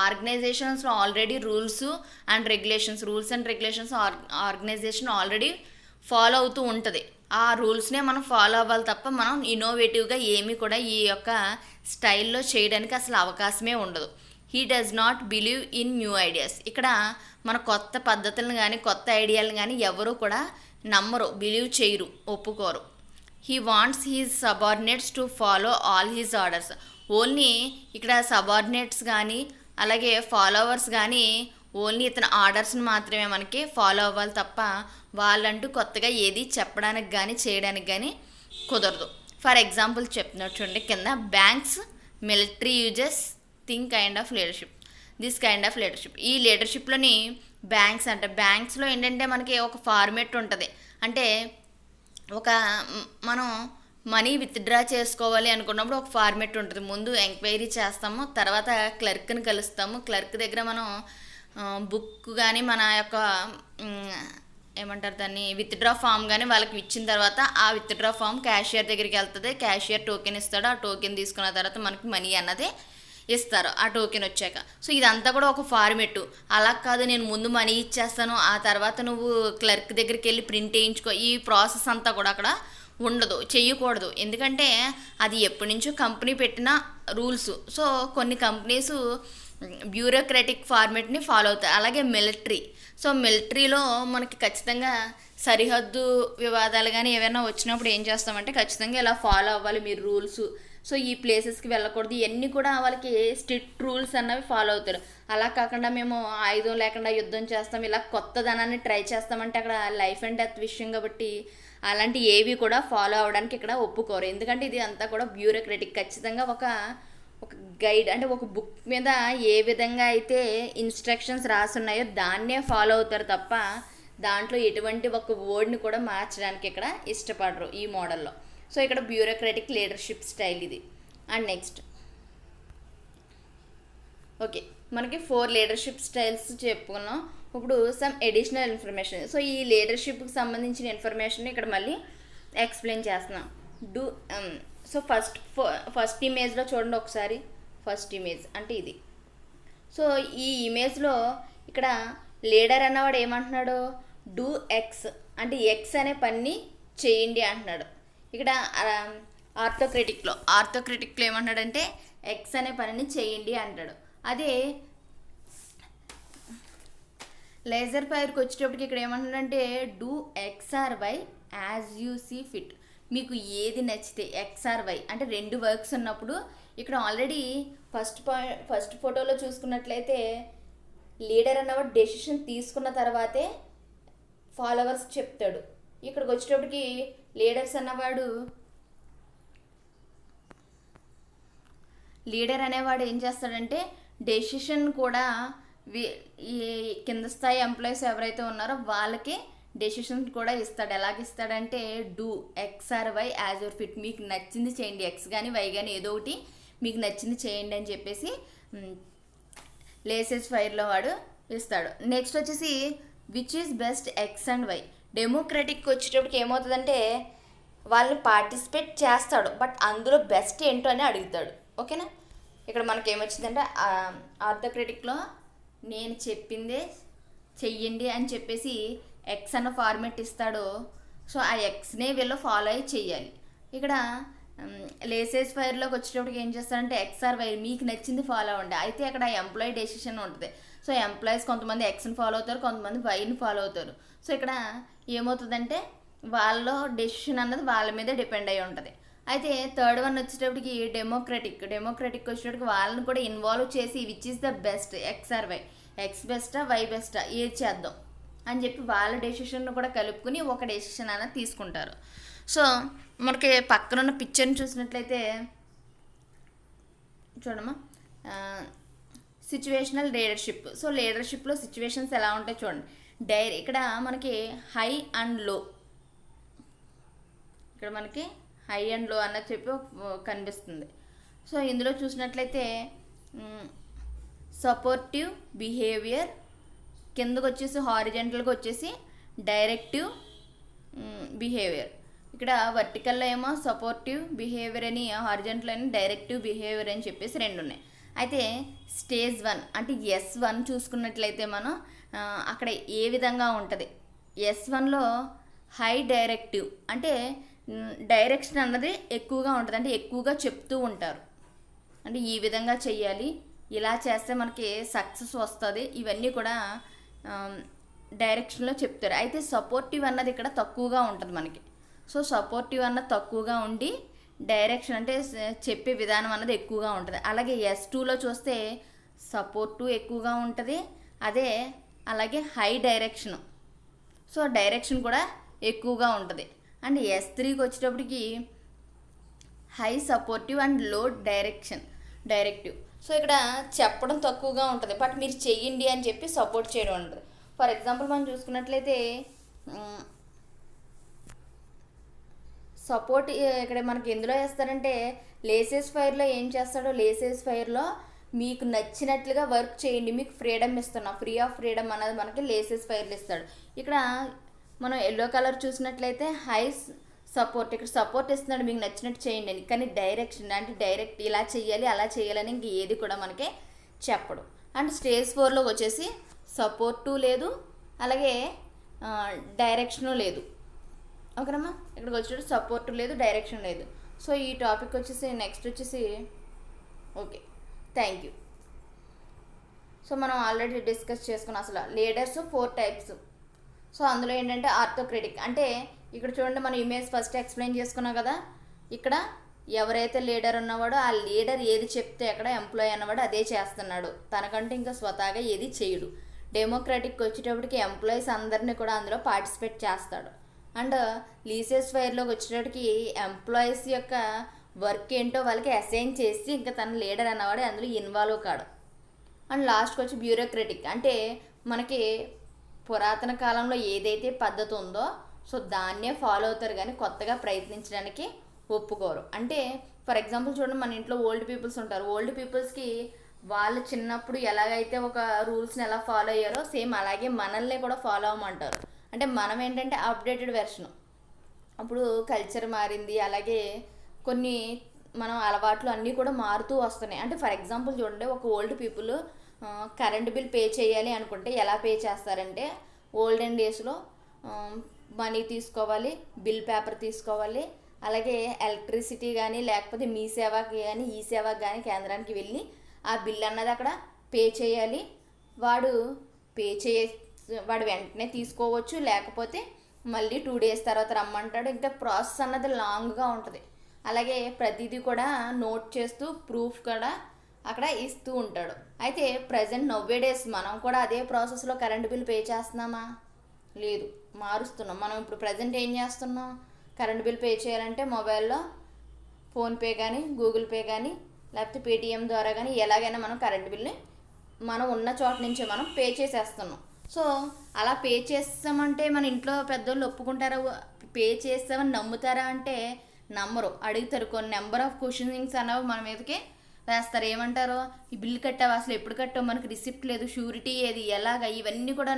ఆర్గనైజేషన్స్లో already rules and regulations organization already follow అవుతూ ఉంటుంది. ఆ రూల్స్నే మనం ఫాలో అవ్వాలి తప్ప మనం ఇన్నోవేటివ్గా ఏమీ కూడా ఈ యొక్క స్టైల్లో చేయడానికి అసలు అవకాశమే ఉండదు. He does not believe in new ideas. ఇక్కడ మన కొత్త పద్ధతులను కానీ కొత్త ఐడియాలను కానీ ఎవరు కూడా నమ్మరు, బిలీవ్ చేయరు, ఒప్పుకోరు. He wants his subordinates to follow all his orders. Only ఇక్కడ సబార్డినేట్స్ కానీ అలాగే ఫాలోవర్స్ కానీ ఓన్లీ ఇతని ఆర్డర్స్ని మాత్రమే మనకి ఫాలో అవ్వాలి తప్ప వాళ్ళంటూ కొత్తగా ఏది చెప్పడానికి కానీ చేయడానికి కానీ కుదరదు. ఫర్ ఎగ్జాంపుల్ చెప్తున్నట్టు చూడండి కింద, banks military uses think kind of leadership, this kind of leadership. ఈ లీడర్షిప్లోని బ్యాంక్స్ అంటే బ్యాంక్స్లో ఏంటంటే మనకి ఒక ఫార్మేట్ ఉంటుంది. అంటే ఒక మనం మనీ విత్డ్రా చేసుకోవాలి అనుకున్నప్పుడు ఒక ఫార్మేట్ ఉంటుంది. ముందు ఎంక్వైరీ చేస్తాము, తర్వాత క్లర్క్ని కలుస్తాము. క్లర్క్ దగ్గర మనం బుక్ కానీ మన యొక్క ఏమంటారు దాన్ని విత్డ్రా ఫామ్ కానీ వాళ్ళకి ఇచ్చిన తర్వాత ఆ విత్డ్రా ఫామ్ క్యాషియర్ దగ్గరికి వెళ్తుంది. క్యాషియర్ టోకెన్ ఇస్తాడు. ఆ టోకెన్ తీసుకున్న తర్వాత మనకి మనీ అన్నది ఇస్తారు ఆ టోకెన్ వచ్చాక. సో ఇదంతా కూడా ఒక ఫార్మేట్. అలా కాదు నేను ముందు మనీ ఇచ్చేస్తాను ఆ తర్వాత నువ్వు క్లర్క్ దగ్గరికి వెళ్ళి ప్రింట్ వేయించుకో, ఈ ప్రాసెస్ అంతా కూడా అక్కడ ఉండదు, చెయ్యకూడదు. ఎందుకంటే అది ఎప్పటి నుంచో కంపెనీ పెట్టిన రూల్స్. సో కొన్ని కంపెనీస్ బ్యూరోక్రాటిక్ ఫార్మేట్ని ఫాలో అవుతాయి. అలాగే మిలిటరీ. సో మిలిటరీలో మనకి ఖచ్చితంగా సరిహద్దు వివాదాలు కానీ ఏమైనా వచ్చినప్పుడు ఏం చేస్తామంటే ఖచ్చితంగా ఇలా ఫాలో అవ్వాలి మీరు రూల్స్. సో ఈ ప్లేసెస్కి వెళ్ళకూడదు, ఇవన్నీ కూడా వాళ్ళకి స్ట్రిక్ట్ రూల్స్ అన్నవి ఫాలో అవుతారు. అలా కాకుండా మేము ఆయుధం లేకుండా యుద్ధం చేస్తాం, ఇలా కొత్త ధనాన్ని ట్రై చేస్తామంటే అక్కడ లైఫ్ అండ్ డెత్ విషయం కాబట్టి అలాంటి ఏవి కూడా ఫాలో అవ్వడానికి ఇక్కడ ఒప్పుకోరు. ఎందుకంటే ఇది అంతా కూడా బ్యూరోక్రాటిక్. ఖచ్చితంగా ఒక గైడ్ అంటే ఒక బుక్ మీద ఏ విధంగా అయితే ఇన్స్ట్రక్షన్స్ రాసున్నాయో దాన్నే ఫాలో అవుతారు తప్ప దాంట్లో ఎటువంటి ఒక వర్డ్ని కూడా మార్చడానికి ఇక్కడ ఇష్టపడరు ఈ మోడల్లో. సో ఇక్కడ బ్యూరోక్రాటిక్ లీడర్షిప్ స్టైల్ ఇది. అండ్ నెక్స్ట్ ఓకే, మనకి 4 లీడర్షిప్ స్టైల్స్ చెప్పుకున్నాం. ఇప్పుడు సమ్ ఎడిషనల్ ఇన్ఫర్మేషన్. సో ఈ లీడర్షిప్కి సంబంధించిన ఇన్ఫర్మేషన్ ఇక్కడ మళ్ళీ ఎక్స్ప్లెయిన్ చేస్తున్నాం. సో ఫస్ట్ ఇమేజ్లో చూడండి ఒకసారి. ఫస్ట్ ఇమేజ్ అంటే ఇది. సో ఈ ఇమేజ్లో ఇక్కడ లీడర్ అన్నవాడు ఏమంటున్నాడు, డూ ఎక్స్ అంటే ఎక్స్ అనే పని చేయండి అంటున్నాడు. ఇక్కడ ఆర్థోక్రిటిక్లో ఏమంటున్నాడంటే ఎక్స్ అనే పనిని చేయండి అంటాడు. అదే లేజర్ ఫైర్కి వచ్చేటప్పటికి ఇక్కడ ఏమంటున్నాడంటే do X or Y as you see fit. మీకు ఏది నచ్చితే ఎక్స్ ఆర్ వై అంటే 2 వర్క్స్ ఉన్నప్పుడు ఇక్కడ ఆల్రెడీ ఫస్ట్ ఫోటోలో చూసుకున్నట్లయితే లీడర్ అన్నవాడు డెసిషన్ తీసుకున్న తర్వాతే ఫాలోవర్స్ చెప్తాడు. ఇక్కడికి వచ్చేటప్పటికి లీడర్ అనేవాడు ఏం చేస్తాడంటే డెసిషన్ కూడా ఈ కింద స్థాయి ఎంప్లాయీస్ ఎవరైతే ఉన్నారో వాళ్ళకి డెసిషన్ కూడా ఇస్తాడు. ఎలాగిస్తాడంటే do X or Y as your fit. మీకు నచ్చింది చేయండి, ఎక్స్ కానీ వై కానీ ఏదో ఒకటి మీకు నచ్చింది చేయండి అని చెప్పేసి లేసెస్ ఫైర్లో వాడు ఇస్తాడు. నెక్స్ట్ వచ్చేసి which is best X and Y. Democratic వచ్చేటప్పటికి ఏమవుతుందంటే వాళ్ళని పార్టిసిపేట్ చేస్తాడు బట్ అందులో బెస్ట్ ఏంటో అని అడుగుతాడు. ఓకేనా, ఇక్కడ మనకి ఏమొచ్చిందంటే ఆర్థోక్రటిక్లో నేను చెప్పిందే చెయ్యండి అని చెప్పేసి ఎక్స్ అన్న ఫార్మేట్ ఇస్తాడు. సో ఆ ఎక్స్నే వీళ్ళు ఫాలో అయ్యి చెయ్యాలి. ఇక్కడ లేసెస్ ఫైర్లోకి వచ్చేటప్పటికి ఏం చేస్తారంటే ఎక్స్ ఆర్ వై మీకు నచ్చింది ఫాలో అవ్వండి. అయితే అక్కడ ఎంప్లాయీ డెసిషన్ ఉంటుంది. సో ఎంప్లాయీస్ కొంతమంది ఎక్స్ని ఫాలో అవుతారు, కొంతమంది వైని ఫాలో అవుతారు. సో ఇక్కడ ఏమవుతుందంటే వాళ్ళ డెసిషన్ అన్నది వాళ్ళ మీదే డిపెండ్ అయి ఉంటుంది. అయితే థర్డ్ వన్ వచ్చేటప్పటికి డెమోక్రటిక్ వచ్చేటప్పటికి వాళ్ళని కూడా ఇన్వాల్వ్ చేసి which is the best X or Y, X బెస్టా వై బెస్టా ఏది చేద్దాం అని చెప్పి వాళ్ళ డెసిషన్ను కూడా కలుపుకుని ఒక డెసిషన్ అనేది తీసుకుంటారు. సో మనకి పక్కన ఉన్న పిక్చర్ని చూసినట్లయితే చూడమ్మా, సిచ్యువేషనల్ లీడర్షిప్. సో లీడర్షిప్లో సిచ్యువేషన్స్ ఎలా ఉంటాయి చూడండి. ఇక్కడ మనకి హై అండ్ లో, ఇక్కడ మనకి హై అండ్ లో అన్నది చెప్పి కనిపిస్తుంది. సో ఇందులో చూసినట్లయితే సపోర్టివ్ బిహేవియర్, కిందకు వచ్చేసి హారిజెంటల్గా వచ్చేసి డైరెక్టివ్ బిహేవియర్. ఇక్కడ వర్టికల్లో ఏమో సపోర్టివ్ బిహేవియర్ అని, హారిజెంటల్ అని డైరెక్టివ్ బిహేవియర్ అని చెప్పేసి 2 ఉన్నాయి. అయితే స్టేజ్ 1 అంటే S1 చూసుకున్నట్లయితే మనం అక్కడ ఏ విధంగా ఉంటుంది. S1లో హై డైరెక్టివ్ అంటే డైరెక్షన్ అన్నది ఎక్కువగా ఉంటుంది, అంటే ఎక్కువగా చెప్తూ ఉంటారు. అంటే ఈ విధంగా చెయ్యాలి, ఇలా చేస్తే మనకి సక్సెస్ వస్తుంది, ఇవన్నీ కూడా డైరెక్షన్లో చెప్తారు. అయితే సపోర్టివ్ అన్నది ఇక్కడ తక్కువగా ఉంటుంది మనకి. సో సపోర్టివ్ అన్నది తక్కువగా ఉండి డైరెక్షన్ అంటే చెప్పే విధానం అన్నది ఎక్కువగా ఉంటుంది. అలాగే S2లో చూస్తే సపోర్టు ఎక్కువగా ఉంటుంది, అదే అలాగే హై డైరెక్షన్, సో డైరెక్షన్ కూడా ఎక్కువగా ఉంటుంది. అండ్ S3కి వచ్చేటప్పటికి హై సపోర్టివ్ అండ్ లో డైరెక్టివ్. సో ఇక్కడ చెప్పడం తక్కువగా ఉంటుంది, బట్ మీరు చెయ్యండి అని చెప్పి సపోర్ట్ చేయడం ఉంటుంది. ఫర్ ఎగ్జాంపుల్ మనం చూసుకున్నట్లయితే సపోర్ట్ ఇక్కడ మనకి ఎందులో వేస్తారంటే లేసెస్ ఫైర్లో ఏం చేస్తాడో, లేసెస్ ఫైర్లో మీకు నచ్చినట్లుగా వర్క్ చేయండి, మీకు ఫ్రీడమ్ ఇస్తున్నా, ఫ్రీ ఆఫ్ ఫ్రీడమ్ అనేది మనకి లేసెస్ ఫైర్లు ఇస్తాడు. ఇక్కడ మనం ఎల్లో కలర్ చూసినట్లయితే హై సపోర్ట్, ఇక్కడ సపోర్ట్ ఇస్తున్నాడు మీకు నచ్చినట్టు చేయండి అని, కానీ డైరెక్షన్ అంటే డైరెక్ట్ ఇలా చేయాలి అలా చేయాలని ఇంక ఏది కూడా మనకి చెప్పడు. అండ్ స్టేజ్ 4లోకి వచ్చేసి సపోర్టు లేదు, అలాగే డైరెక్షను లేదు. ఓకేనమ్మా, ఇక్కడికి వచ్చేటప్పుడు సపోర్టు లేదు, డైరెక్షన్ లేదు. సో ఈ టాపిక్ వచ్చేసి నెక్స్ట్ వచ్చేసి ఓకే, థ్యాంక్ యూ. సో మనం ఆల్రెడీ డిస్కస్ చేసుకున్నాం అసలు లీడర్స్ 4 టైప్స్. సో అందులో ఏంటంటే ఆర్థోక్రటిక్ అంటే ఇక్కడ చూడండి, మనం ఇమేజ్ ఫస్ట్ ఎక్స్ప్లెయిన్ చేసుకున్నాం కదా. ఇక్కడ ఎవరైతే లీడర్ ఉన్నవాడో ఆ లీడర్ ఏది చెప్తే అక్కడ ఎంప్లాయీ అన్నవాడు అదే చేస్తున్నాడు, తనకంటే ఇంకా స్వతహాగా ఏది చేయడు. డెమోక్రటిక్ వచ్చేటప్పటికి ఎంప్లాయీస్ అందరినీ కూడా అందులో పార్టిసిపేట్ చేస్తాడు. అండ్ లీసెస్ ఫైర్లోకి వచ్చేటప్పటికి ఎంప్లాయీస్ యొక్క వర్క్ ఏంటో వాళ్ళకి అసైన్ చేసి ఇంకా తన లీడర్ అన్నవాడు అందులో ఇన్వాల్వ్ కాడు. అండ్ లాస్ట్కి వచ్చి బ్యూరోక్రటిక్ అంటే మనకి పురాతన కాలంలో ఏదైతే పద్ధతి ఉందో సో దాన్నే ఫాలో అవుతారు, కానీ కొత్తగా ప్రయత్నించడానికి ఒప్పుకోరు. అంటే ఫర్ ఎగ్జాంపుల్ చూడండి, మన ఇంట్లో ఓల్డ్ పీపుల్స్ ఉంటారు. ఓల్డ్ పీపుల్స్కి వాళ్ళు చిన్నప్పుడు ఎలాగైతే ఒక రూల్స్ని ఎలా ఫాలో అయ్యారో సేమ్ అలాగే మనల్ని కూడా ఫాలో అవ్వమంటారు. అంటే మనం ఏంటంటే అప్డేటెడ్ వెర్షన్, అప్పుడు కల్చర్ మారింది, అలాగే కొన్ని మనం అలవాట్లు అన్నీ కూడా మారుతూ వస్తున్నాయి. అంటే ఫర్ ఎగ్జాంపుల్ చూడండి, ఒక old people current bill pay చేయాలి అనుకుంటే ఎలా పే చేస్తారంటే ఓల్డెన్ డేస్లో మనీ తీసుకోవాలి, బిల్ పేపర్ తీసుకోవాలి, అలాగే ఎలక్ట్రిసిటీ కానీ లేకపోతే మీ సేవకి కానీ ఈ సేవకి కానీ కేంద్రానికి వెళ్ళి ఆ బిల్ అన్నది అక్కడ పే చేయాలి. వాడు వాడు వెంటనే తీసుకోవచ్చు, లేకపోతే మళ్ళీ 2 days తర్వాత రమ్మంటాడు. ఇంకా ప్రాసెస్ అన్నది లాంగ్గా ఉంటుంది. అలాగే ప్రతిదీ కూడా నోట్ చేస్తూ ప్రూఫ్ కూడా అక్కడ ఇస్తూ ఉంటాడు. అయితే ప్రజెంట్ డేస్ మనం కూడా అదే ప్రాసెస్లో కరెంట్ బిల్ పే చేస్తున్నామా? లేదు, మారుస్తున్నాం. మనం ఇప్పుడు ప్రజెంట్ ఏం చేస్తున్నాం, కరెంట్ బిల్ పే చేయాలంటే మొబైల్లో ఫోన్పే కానీ గూగుల్ పే కానీ లేకపోతే పేటిఎం ద్వారా కానీ ఎలాగైనా మనం కరెంట్ బిల్ని మనం ఉన్న చోట నుంచే మనం పే చేసేస్తున్నాం. సో అలా పే చేస్తామంటే మన ఇంట్లో పెద్దోళ్ళు ఒప్పుకుంటారా, పే చేస్తామని నమ్ముతారా అంటే నమ్మరు, అడుగుతారు. కొన్ని నెంబర్ ఆఫ్ క్వశ్చనింగ్స్ అనేవి మన మీదకి వేస్తారు. ఏమంటారు, ఈ బిల్ కట్టావు, అసలు ఎప్పుడు కట్టావు, మనకి రిసిప్ట్ లేదు, షూరిటీ ఏది, ఎలాగ, ఇవన్నీ కూడా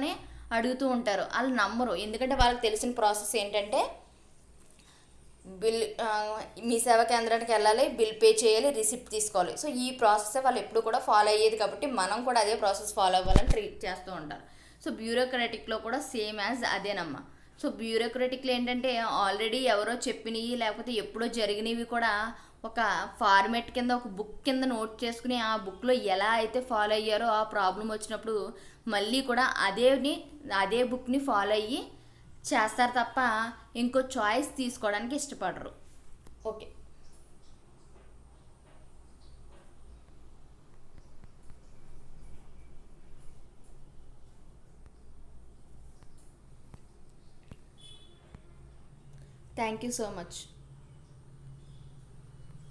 అడుగుతూ ఉంటారు. వాళ్ళు నమ్మరు, ఎందుకంటే వాళ్ళకి తెలిసిన ప్రాసెస్ ఏంటంటే బిల్ మీ సేవా కేంద్రానికి వెళ్ళాలి, బిల్ పే చేయాలి, రిసిప్ట్ తీసుకోవాలి. సో ఈ ప్రాసెస్ వాళ్ళు ఎప్పుడు కూడా ఫాలో అయ్యేది, కాబట్టి మనం కూడా అదే ప్రాసెస్ ఫాలో అవ్వాలని ట్రీట్ చేస్తూ ఉంటారు. సో బ్యూరోక్రటిక్లో కూడా సేమ్ యాజ్ అదేనమ్మా. సో బ్యూరోక్రటిక్లో ఏంటంటే ఆల్రెడీ ఎవరో చెప్పినవి లేకపోతే ఎప్పుడో జరిగినవి కూడా ఒక ఫార్మేట్ కింద ఒక బుక్ కింద నోట్ చేసుకుని ఆ బుక్లో ఎలా అయితే ఫాలో అయ్యారో ఆ ప్రాబ్లం వచ్చినప్పుడు మళ్ళీ కూడా అదే బుక్ని ఫాలో అయ్యి చేస్తారు తప్ప ఇంకో చాయిస్ తీసుకోవడానికి ఇష్టపడరు. Okay, thank you so much.